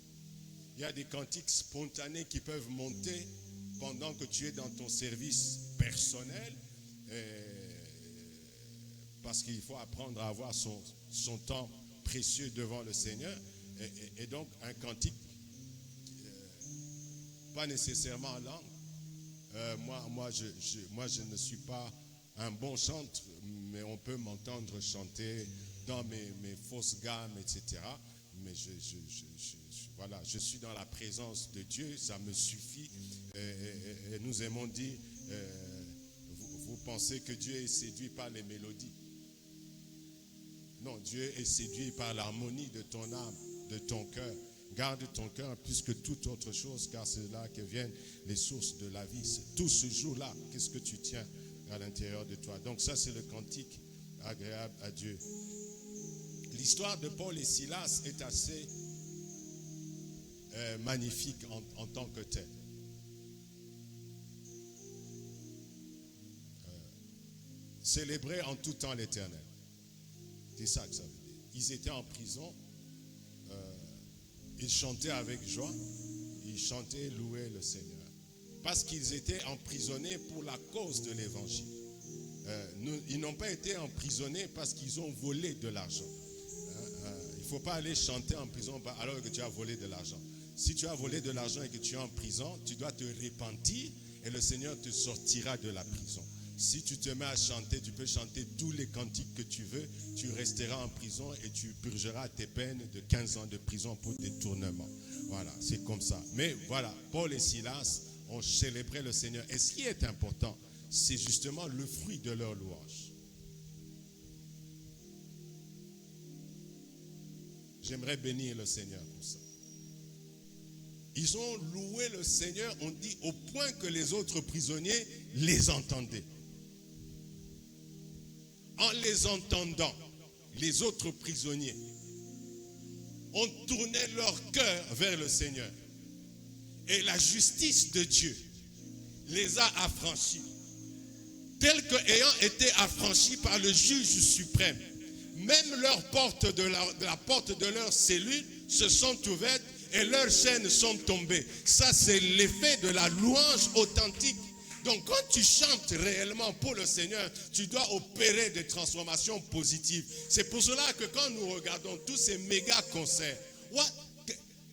Il y a des cantiques spontanés qui peuvent monter pendant que tu es dans ton service personnel. Parce qu'il faut apprendre à avoir son temps précieux devant le Seigneur. Et donc, un cantique, pas nécessairement en langue. Moi, je ne suis pas un bon chanteur, mais on peut m'entendre chanter dans mes fausses gammes, etc. Mais voilà, je suis dans la présence de Dieu, ça me suffit. Et nous aimons dire, vous pensez que Dieu est séduit par les mélodies? Non, Dieu est séduit par l'harmonie de ton âme, de ton cœur. Garde ton cœur plus que toute autre chose, car c'est là que viennent les sources de la vie. Tout ce jour-là, qu'est-ce que tu tiens à l'intérieur de toi? Donc ça, c'est le cantique agréable à Dieu. L'histoire de Paul et Silas est assez magnifique en tant que telle. Célébrer en tout temps l'Éternel. C'est ça que ça veut dire. Ils étaient en prison. Ils chantaient avec joie. Ils chantaient, louaient le Seigneur. Parce qu'ils étaient emprisonnés pour la cause de l'évangile. Ils n'ont pas été emprisonnés parce qu'ils ont volé de l'argent. Il ne faut pas aller chanter en prison alors que tu as volé de l'argent. Si tu as volé de l'argent et que tu es en prison, tu dois te repentir et le Seigneur te sortira de la prison. Si tu te mets à chanter, tu peux chanter tous les cantiques que tu veux, tu resteras en prison et tu purgeras tes peines de 15 ans de prison pour détournement. Voilà, c'est comme ça. Mais voilà, Paul et Silas ont célébré le Seigneur. Et ce qui est important, c'est justement le fruit de leur louange. J'aimerais bénir le Seigneur pour ça. Ils ont loué le Seigneur, on dit, au point que les autres prisonniers les entendaient. En les entendant, les autres prisonniers ont tourné leur cœur vers le Seigneur. Et la justice de Dieu les a affranchis. Tels qu'ayant été affranchis par le juge suprême, même leurs portes la porte de leur cellule se sont ouvertes et leurs chaînes sont tombées. Ça, c'est l'effet de la louange authentique. Donc, quand tu chantes réellement pour le Seigneur, tu dois opérer des transformations positives. C'est pour cela que quand nous regardons tous ces méga concerts,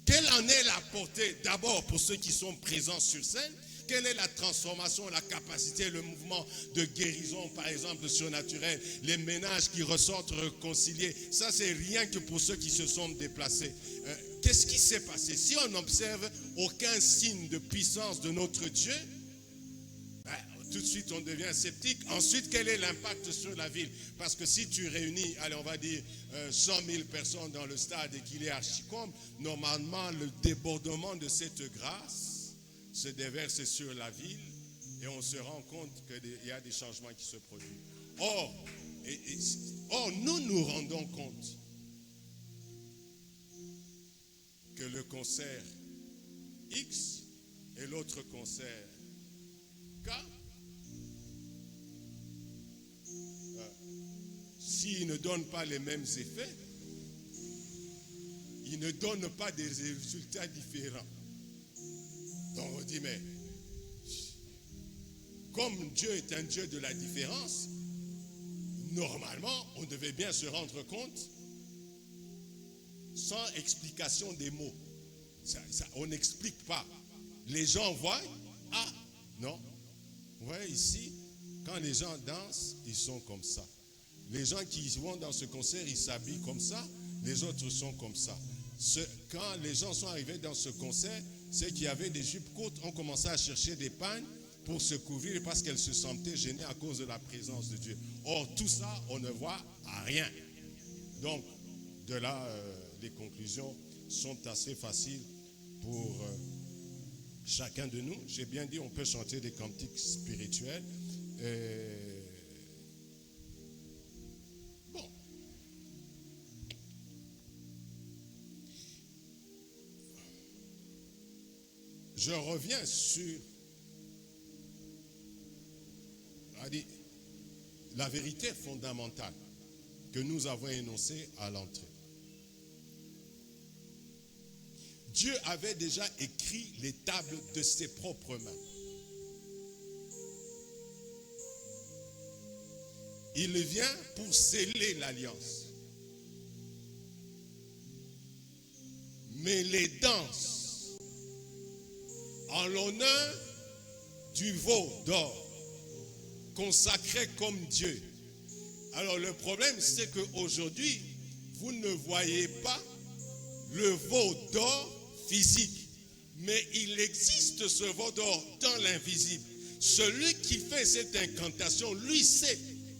quelle en est la portée d'abord pour ceux qui sont présents sur scène? Quelle est la transformation, la capacité, le mouvement de guérison, par exemple, surnaturel, les ménages qui ressortent réconciliés? Ça, c'est rien que pour ceux qui se sont déplacés. Qu'est-ce qui s'est passé? Si on n'observe aucun signe de puissance de notre Dieu, tout de suite on devient sceptique. Ensuite, quel est l'impact sur la ville? Parce que si tu réunis, allez, on va dire 100 000 personnes dans le stade et qu'il est archi-comble, normalement le débordement de cette grâce se déverse sur la ville et on se rend compte qu'il y a des changements qui se produisent. Or, nous nous rendons compte que le concert X et l'autre concert K, s'ils ne donnent pas les mêmes effets, ils ne donnent pas des résultats différents. Donc on dit, mais comme Dieu est un Dieu de la différence, normalement, on devait bien se rendre compte sans explication des mots. On n'explique pas. Les gens voient, ah, non. Vous voyez ici, quand les gens dansent, ils sont comme ça. Les gens qui vont dans ce concert, ils s'habillent comme ça. Les autres sont comme ça. Quand les gens sont arrivés dans ce concert, c'est qu'il y avait des jupes courtes, on commençait à chercher des pagnes pour se couvrir parce qu'elles se sentaient gênées à cause de la présence de Dieu. Or, tout ça, on ne voit rien. Donc, de là, les conclusions sont assez faciles pour chacun de nous. J'ai bien dit, on peut chanter des cantiques spirituels. Bon. Je reviens sur la vérité fondamentale que nous avons énoncée à l'entrée. Dieu avait déjà écrit les tables de ses propres mains. Il vient pour sceller l'alliance. Mais les danses en l'honneur du veau d'or, consacré comme Dieu. Alors le problème, c'est qu'aujourd'hui, vous ne voyez pas le veau d'or physique, mais il existe ce veau d'or dans l'invisible. Celui qui fait cette incantation, lui sait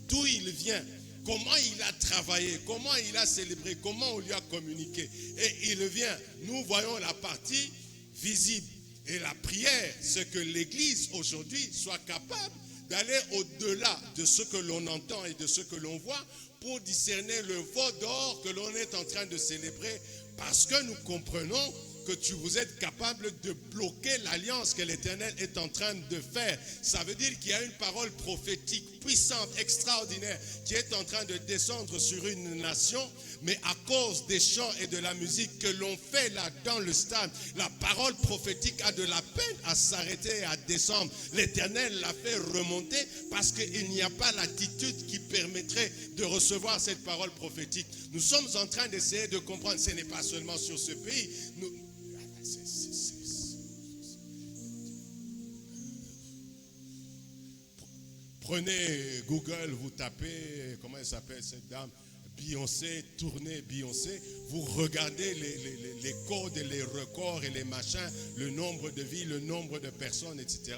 d'où il vient, comment il a travaillé, comment il a célébré, comment on lui a communiqué. Et il vient, nous voyons la partie visible. Et la prière, c'est que l'Église aujourd'hui soit capable d'aller au-delà de ce que l'on entend et de ce que l'on voit pour discerner le veau d'or que l'on est en train de célébrer, parce que nous comprenons que vous êtes capable de bloquer l'alliance que l'Éternel est en train de faire. Ça veut dire qu'il y a une parole prophétique puissante, extraordinaire, qui est en train de descendre sur une nation, mais à cause des chants et de la musique que l'on fait là dans le stade, la parole prophétique a de la peine à s'arrêter et à descendre. L'Éternel l'a fait remonter parce qu'il n'y a pas l'attitude qui permettrait de recevoir cette parole prophétique. Nous sommes en train d'essayer de comprendre, ce n'est pas seulement sur ce pays. Prenez Google, vous tapez, comment elle s'appelle cette dame, Beyoncé, tournez Beyoncé, vous regardez les codes et les records et les machins, le nombre de vies, le nombre de personnes, etc.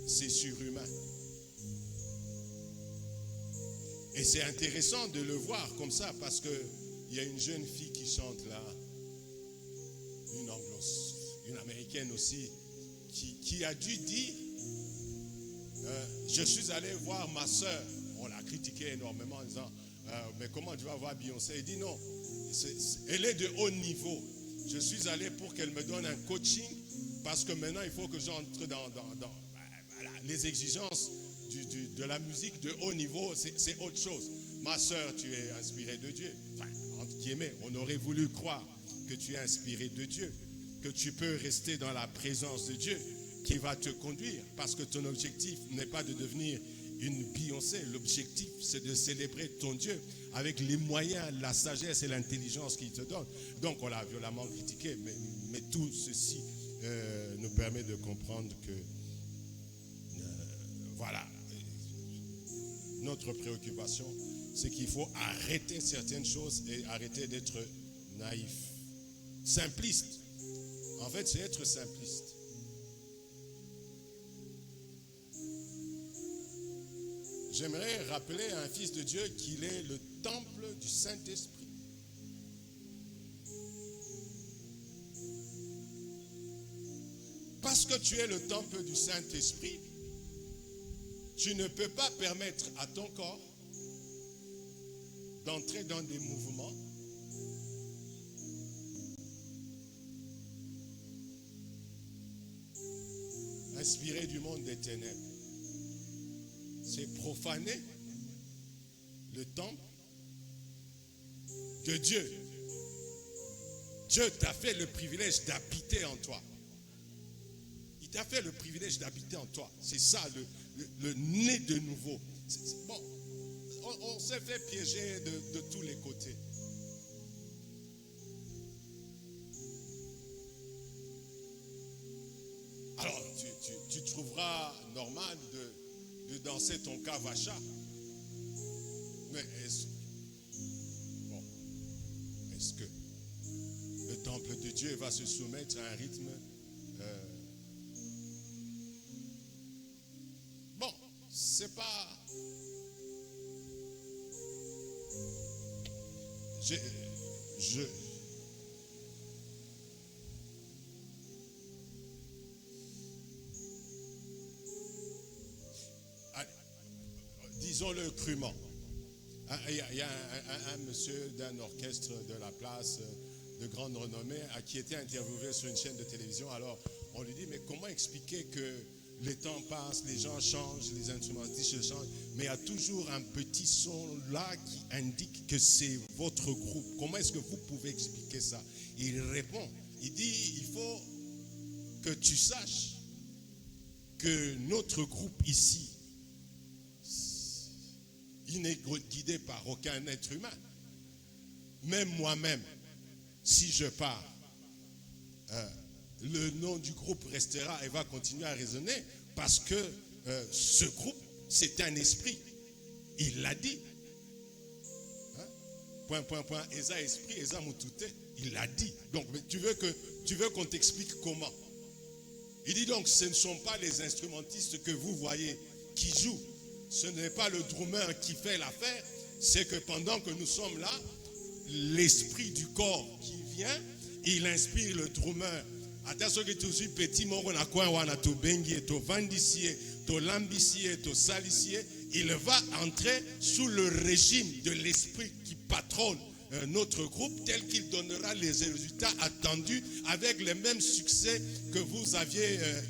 C'est surhumain. Et c'est intéressant de le voir comme ça, parce qu'il y a une jeune fille qui chante là, une angloise, une américaine aussi, qui a dû dire, je suis allé voir ma soeur. On l'a critiqué énormément en disant, mais comment tu vas voir Beyoncé? Il dit non, elle est de haut niveau. Je suis allé pour qu'elle me donne un coaching, parce que maintenant il faut que j'entre dans voilà, les exigences de la musique de haut niveau, c'est autre chose. Ma soeur, tu es inspirée de Dieu. Enfin, entre guillemets, on aurait voulu croire que tu es inspirée de Dieu, que tu peux rester dans la présence de Dieu qui va te conduire, parce que ton objectif n'est pas de devenir une Beyoncé. L'objectif, c'est de célébrer ton Dieu avec les moyens, la sagesse et l'intelligence qu'il te donne. Donc on l'a violemment critiqué, mais tout ceci nous permet de comprendre que voilà, notre préoccupation, c'est qu'il faut arrêter certaines choses et arrêter d'être naïf, simpliste. En fait, c'est être simpliste. J'aimerais rappeler à un fils de Dieu qu'il est le temple du Saint-Esprit. Parce que tu es le temple du Saint-Esprit, tu ne peux pas permettre à ton corps d'entrer dans des mouvements inspirés du monde des ténèbres. C'est profaner le temple de Dieu. Dieu t'a fait le privilège d'habiter en toi. Il t'a fait le privilège d'habiter en toi. C'est ça, le né de nouveau. Bon, on s'est fait piéger de tous les côtés. Alors, tu trouveras normal de danser ton kavacha. Mais est-ce que le temple de Dieu va se soumettre à un rythme bon, c'est pas... Allez, disons-le crûment. Il y a un monsieur d'un orchestre de la place de grande renommée qui était interviewé sur une chaîne de télévision. Alors, on lui dit, mais comment expliquer que les temps passent, les gens changent, les instrumentistes changent, mais il y a toujours un petit son là qui indique que c'est votre groupe. Comment est-ce que vous pouvez expliquer ça? Il répond, il dit, il faut que tu saches que notre groupe ici, il n'est guidé par aucun être humain. Même moi-même, si je pars, le nom du groupe restera et va continuer à résonner parce que ce groupe, c'est un esprit. Il l'a dit. Hein? Point, Eza esprit, Eza mutute. Il l'a dit. Donc, tu veux qu'on t'explique comment? Il dit donc, ce ne sont pas les instrumentistes que vous voyez qui jouent. Ce n'est pas le drummer qui fait l'affaire. C'est que pendant que nous sommes là, l'esprit du corps qui vient, il inspire le drummer. Attention que tu suis petit, il va entrer sous le régime de l'esprit qui patronne notre groupe, tel qu'il donnera les résultats attendus avec le même succès que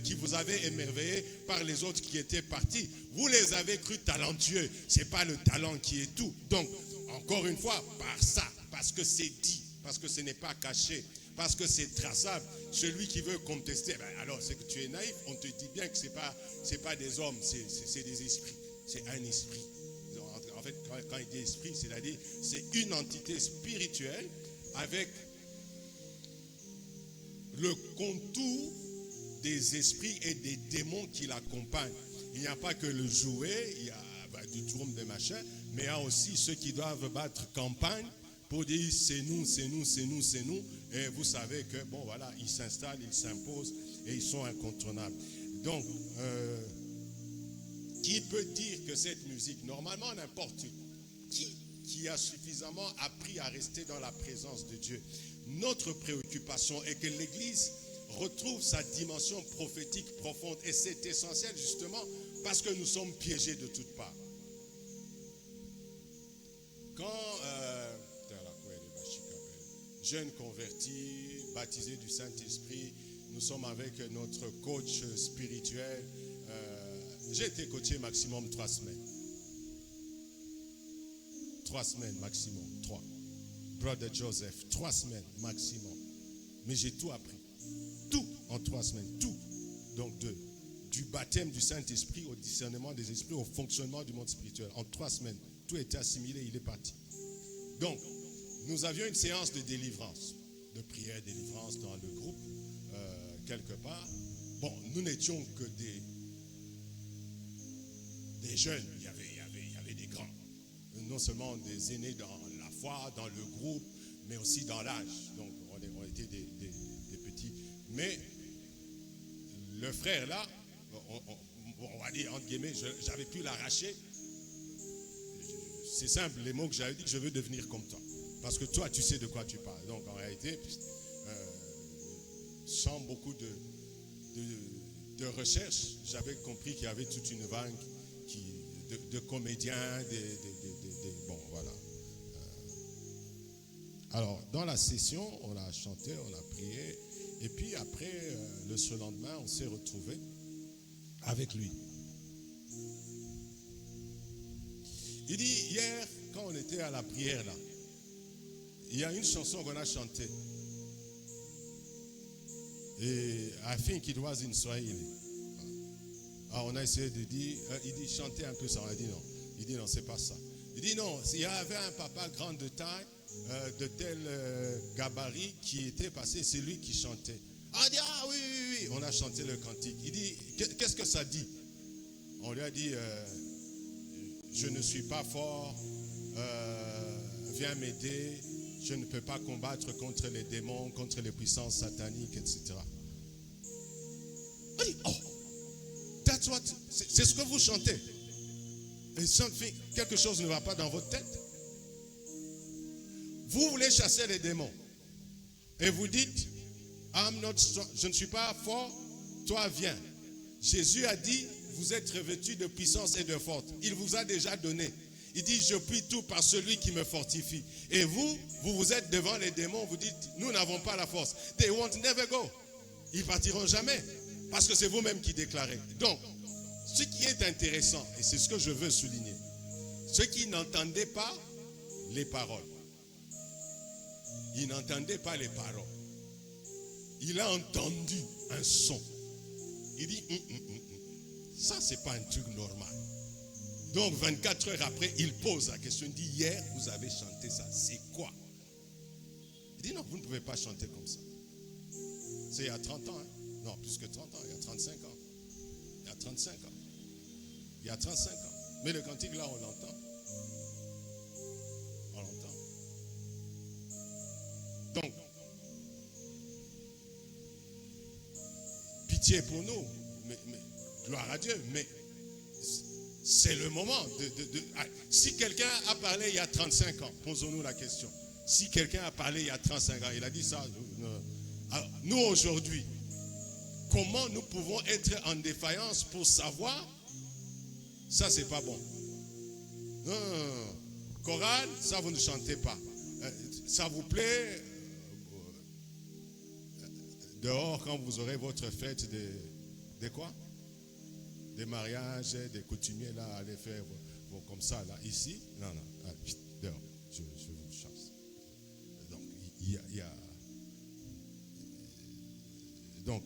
qui vous avez émerveillé par les autres qui étaient partis. Vous les avez crus talentueux. Ce n'est pas le talent qui est tout. Donc, encore une fois, par ça, parce que c'est dit, parce que ce n'est pas caché, parce que c'est traçable. Celui qui veut contester, alors c'est que tu es naïf. On te dit bien que ce n'est pas des hommes, c'est des esprits. C'est un esprit. En fait, quand il dit esprit, c'est-à-dire c'est une entité spirituelle avec le contour des esprits et des démons qui l'accompagnent. Il n'y a pas que le jouet, il y a du drum, des machins, mais il y a aussi ceux qui doivent battre campagne pour dire c'est nous, c'est nous, c'est nous, c'est nous. Et vous savez que, bon voilà, ils s'installent, ils s'imposent et ils sont incontournables. Donc, qui peut dire que cette musique, normalement n'importe qui a suffisamment appris à rester dans la présence de Dieu. Notre préoccupation est que l'Église retrouve sa dimension prophétique profonde. Et c'est essentiel justement parce que nous sommes piégés de toutes parts. Quand jeunes convertis, baptisés du Saint-Esprit, nous sommes avec notre coach spirituel. J'ai été coaché maximum 3 semaines. 3 semaines maximum, 3. Brother Joseph, 3 semaines maximum. Mais j'ai tout appris. Tout en 3 semaines, tout. Donc du baptême du Saint-Esprit au discernement des esprits, au fonctionnement du monde spirituel. En 3 semaines, tout a été assimilé, il est parti. Donc, nous avions une séance de délivrance, de prière délivrance dans le groupe, quelque part. Bon, nous n'étions que des jeunes, il y avait des grands. Non seulement des aînés dans la foi, dans le groupe, mais aussi dans l'âge. Donc, on était des petits. Mais le frère là, on va dire entre guillemets, j'avais pu l'arracher. C'est simple, les mots que j'avais dit, je veux devenir comme toi. Parce que toi, tu sais de quoi tu parles. Donc, en réalité, sans beaucoup de recherche, j'avais compris qu'il y avait toute une vague de comédiens, bon, voilà. Alors, dans la session, on a chanté, on a prié. Et puis après, le surlendemain, on s'est retrouvés avec lui. Il dit, hier, quand on était à la prière, là, il y a une chanson qu'on a chantée. Et I think it was in Swahili. Alors on a essayé de dire, il dit chantez un peu ça. On a dit non. Il dit non, c'est pas ça. Il dit non, il y avait un papa grand de taille, de tel gabarit qui était passé, c'est lui qui chantait. On dit, ah oui, oui, oui, on a chanté le cantique. Il dit, qu'est-ce que ça dit? On lui a dit, je ne suis pas fort, viens m'aider, je ne peux pas combattre contre les démons, contre les puissances sataniques, etc. On dit, oh, that's what, c'est ce que vous chantez. Et quelque chose ne va pas dans votre tête. Vous voulez chasser les démons. Et vous dites, I'm not strong, je ne suis pas fort, toi viens. Jésus a dit, vous êtes revêtus de puissance et de force. Il vous a déjà donné. Il dit, je puis tout par celui qui me fortifie. Et vous êtes devant les démons, vous dites, nous n'avons pas la force. They won't never go. Ils partiront jamais. Parce que c'est vous-même qui déclarez. Donc, ce qui est intéressant, et c'est ce que je veux souligner, ceux qui n'entendaient pas les paroles. Il n'entendait pas les paroles. Il a entendu un son. Il dit, ça c'est pas un truc normal. Donc 24 heures après, il pose la question, il dit, hier vous avez chanté ça, c'est quoi? Il dit, non, vous ne pouvez pas chanter comme ça. C'est il y a 30 ans, hein? Non, plus que 30 ans, il y a 35 ans. Il y a 35 ans. Il y a 35 ans. Mais le cantique là, on l'entend. On l'entend. Donc, pitié pour nous, mais gloire à Dieu, mais c'est le moment si quelqu'un a parlé il y a 35 ans, posons-nous la question. Si quelqu'un a parlé il y a 35 ans, il a dit ça, alors, nous aujourd'hui, comment nous pouvons être en défaillance pour savoir ça c'est pas bon? Non. Chorale, ça vous ne chantez pas. Ça vous plaît dehors quand vous aurez votre fête de quoi? Des mariages, des coutumiers là, allez faire comme ça là. Ici, non, dehors, je vous chasse. Donc, il y a donc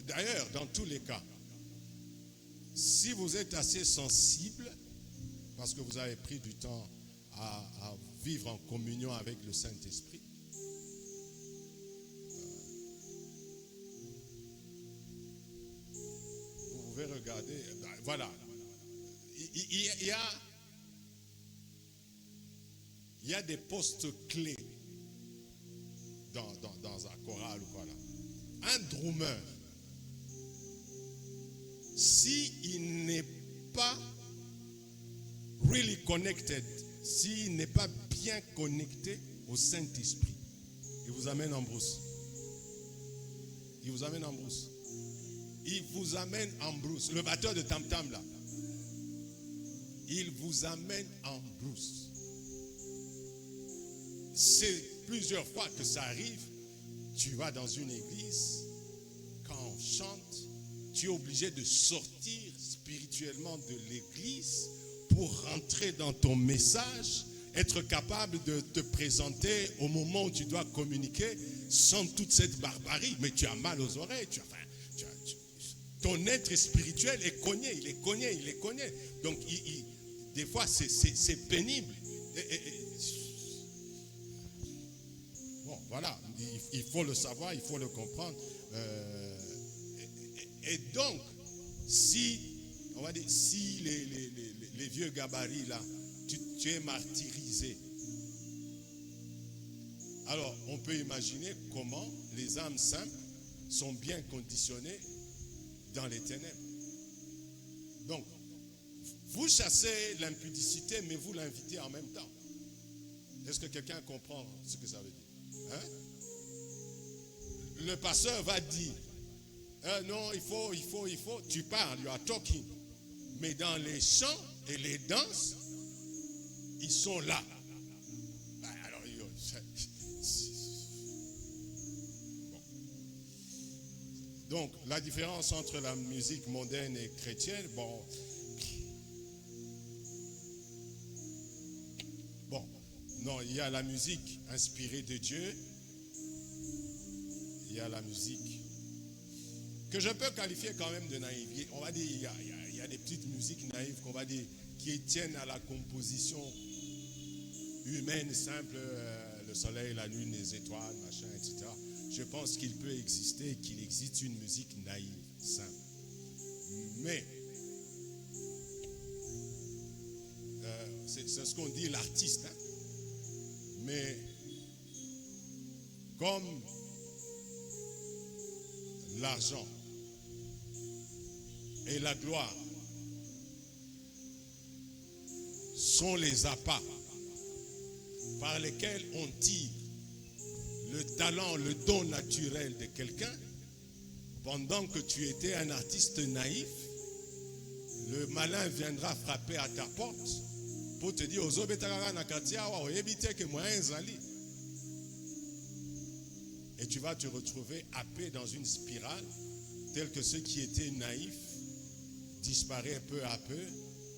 d'ailleurs, dans tous les cas, si vous êtes assez sensible, parce que vous avez pris du temps à vivre en communion avec le Saint-Esprit, vous pouvez regarder, voilà, il y a des postes clés dans un choral ou quoi là. Un drummer, s'il n'est pas really connected, s'il n'est pas bien connecté au Saint-Esprit, il vous amène en brousse. Il vous amène en brousse. Il vous amène en brousse. Le batteur de tam-tam là, il vous amène en brousse. C'est plusieurs fois que ça arrive. Tu vas dans une église, quand on chante, tu es obligé de sortir spirituellement de l'église pour rentrer dans ton message, être capable de te présenter au moment où tu dois communiquer sans toute cette barbarie. Mais tu as mal aux oreilles, ton être spirituel est cogné, il est cogné. Donc des fois c'est pénible. Bon, voilà, il faut le savoir, il faut le comprendre. Et donc, si les vieux gabarits là, tu es martyrisé, alors on peut imaginer comment les âmes simples sont bien conditionnées dans les ténèbres. Donc, vous chassez l'impudicité, mais vous l'invitez en même temps. Est-ce que quelqu'un comprend ce que ça veut dire? Hein? Le pasteur va dire, non, il faut, tu parles, you are talking. Mais dans les chants et les danses, ils sont là. Alors, bon. Donc, la différence entre la musique mondaine et chrétienne, bon, Non, il y a la musique inspirée de Dieu. Il y a la musique que je peux qualifier quand même de naïve. On va dire, il y a des petites musiques naïves qu'on va dire qui tiennent à la composition humaine simple, le soleil, la lune, les étoiles, machin, etc. Je pense qu'il peut exister, qu'il existe une musique naïve, simple. Mais c'est ce qu'on dit l'artiste. Hein? Mais comme l'argent et la gloire sont les appâts par lesquels on tire le talent, le don naturel de quelqu'un, pendant que tu étais un artiste naïf, le malin viendra frapper à ta porte pour te dire et tu vas te retrouver happé dans une spirale telle que ceux qui étaient naïfs disparaissent peu à peu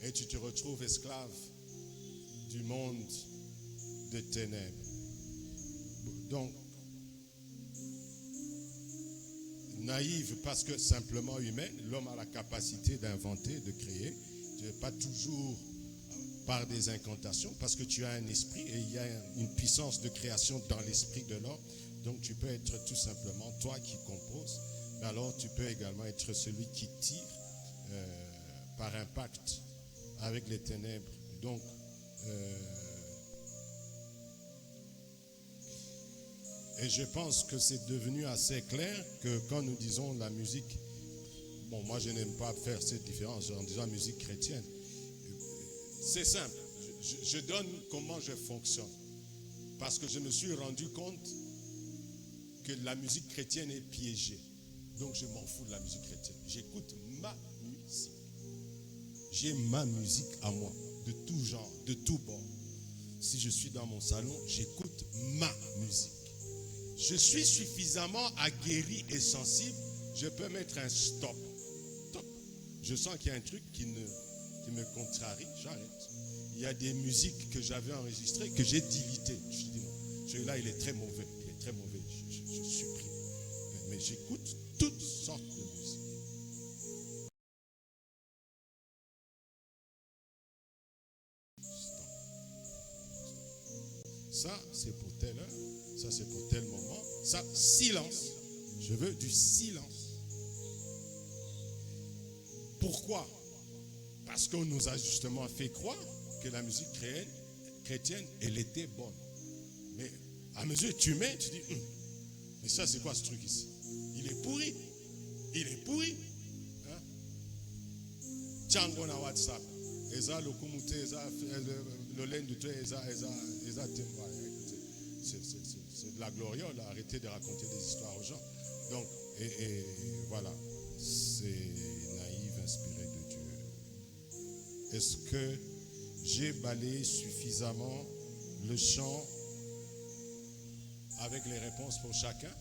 et tu te retrouves esclave du monde de ténèbres. Donc, naïve parce que simplement humaine, l'homme a la capacité d'inventer, de créer, pas toujours par des incantations, parce que tu as un esprit et il y a une puissance de création dans l'esprit de l'homme. Donc tu peux être tout simplement toi qui composes, mais alors tu peux également être celui qui tire par un pacte avec les ténèbres. Donc et je pense que c'est devenu assez clair que quand nous disons la musique, bon, moi je n'aime pas faire cette différence en disant musique chrétienne. C'est simple, je donne comment je fonctionne. Parce que je me suis rendu compte que la musique chrétienne est piégée. Donc je m'en fous de la musique chrétienne. J'écoute ma musique. J'ai ma musique à moi, de tout genre, de tout bord. Si je suis dans mon salon, j'écoute ma musique. Je suis suffisamment aguerri et sensible, je peux mettre un stop. Stop. Je sens qu'il y a un truc qui me contrarie, j'arrête. Il y a des musiques que j'avais enregistrées que j'ai dilitées. Je dis non, celui-là il est très mauvais, je supprime. Mais j'écoute toutes sortes de musiques. Stop. Ça c'est pour telle heure, ça c'est pour tel moment, ça silence. Je veux du silence. Pourquoi? Parce qu'on nous a justement fait croire que la musique chrétienne, elle était bonne. Mais à mesure que tu mets, tu dis, mais ça c'est quoi ce truc ici? Il est pourri. Il est pourri. Tchango na WhatsApp. Eza lokumute, eza le laine de toi, eza temba. C'est de la gloriole. Arrêtez de raconter des histoires aux gens. Donc, et voilà. C'est naïf, inspiré de Dieu. Est-ce que j'ai balayé suffisamment le champ avec les réponses pour chacun?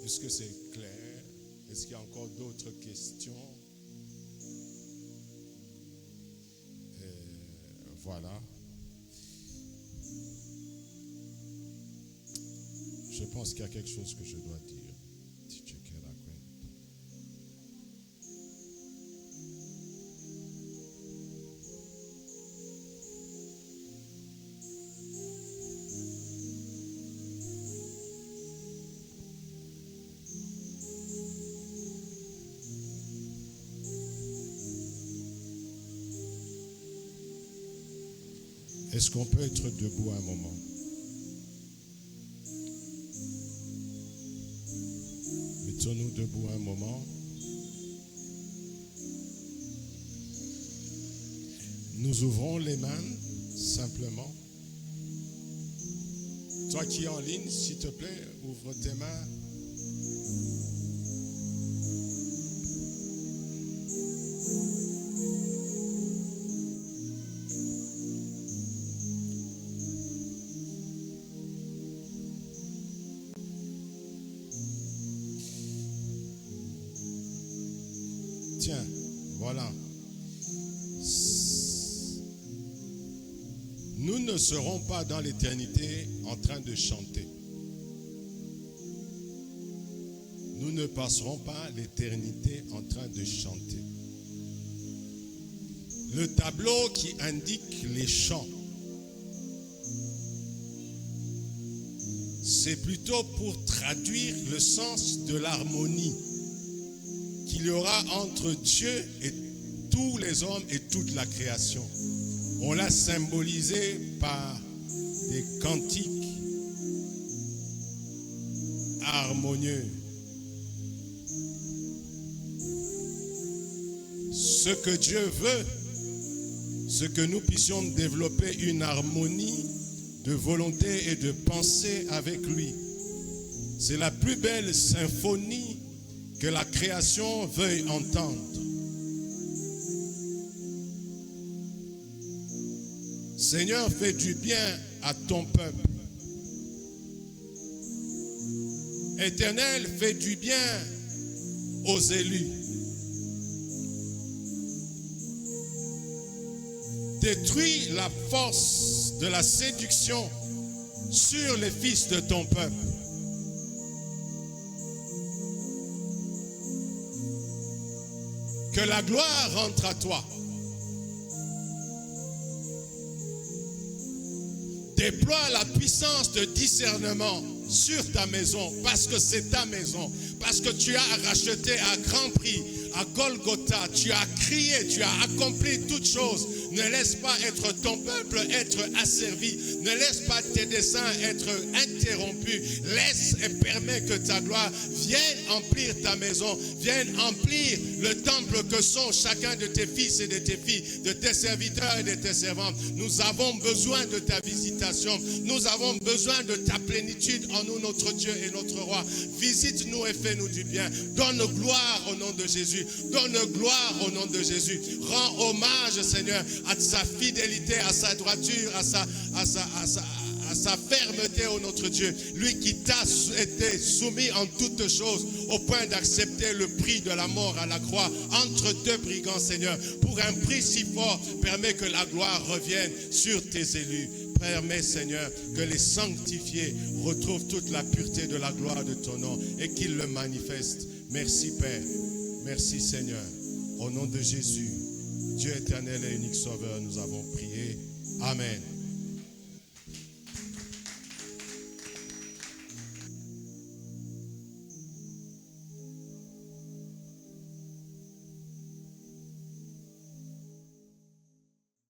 Est-ce que c'est clair? Est-ce qu'il y a encore d'autres questions? Voilà. Je pense qu'il y a quelque chose que je dois dire. Est-ce qu'on peut être debout un moment? Mettons-nous debout un moment. Nous ouvrons les mains simplement. Toi qui es en ligne, s'il te plaît, ouvre tes mains. Tiens, voilà. nous ne serons pas dans l'éternité en train de chanter. Nous ne passerons pas l'éternité en train de chanter. Le tableau qui indique les chants, c'est plutôt pour traduire le sens de l'harmonie qu'il y aura entre Dieu et tous les hommes et toute la création. On l'a symbolisé par des cantiques harmonieux. Ce que Dieu veut, c'est que nous puissions développer une harmonie de volonté et de pensée avec lui. C'est la plus belle symphonie que la création veuille entendre. Seigneur, fais du bien à ton peuple. Éternel, fais du bien aux élus. Détruis la force de la séduction sur les fils de ton peuple. Que la gloire rentre à toi. Déploie la puissance de discernement sur ta maison, parce que c'est ta maison, parce que tu as racheté à grand prix, à Golgotha, tu as crié, tu as accompli toutes choses. Ne laisse pas être ton peuple être asservi, ne laisse pas tes desseins être interrompus. Laisse et permets que ta gloire vienne emplir ta maison, vienne emplir le temple que sont chacun de tes fils et de tes filles, de tes serviteurs et de tes servantes. Nous avons besoin de ta visitation, nous avons besoin de ta plénitude en nous, notre Dieu et notre Roi. Visite-nous et fais-nous du bien. Donne gloire au nom de Jésus. Donne gloire au nom de Jésus. Rends hommage, Seigneur, à sa fidélité, à sa droiture, à sa fermeté, ô notre Dieu. Lui qui t'a été soumis en toutes choses au point d'accepter le prix de la mort à la croix entre deux brigands, Seigneur. Pour un prix si fort, permets que la gloire revienne sur tes élus. Permets, Seigneur, que les sanctifiés retrouvent toute la pureté de la gloire de ton nom et qu'ils le manifestent. Merci, Père. Merci, Seigneur. Au nom de Jésus, Dieu éternel et unique Sauveur, nous avons prié. Amen.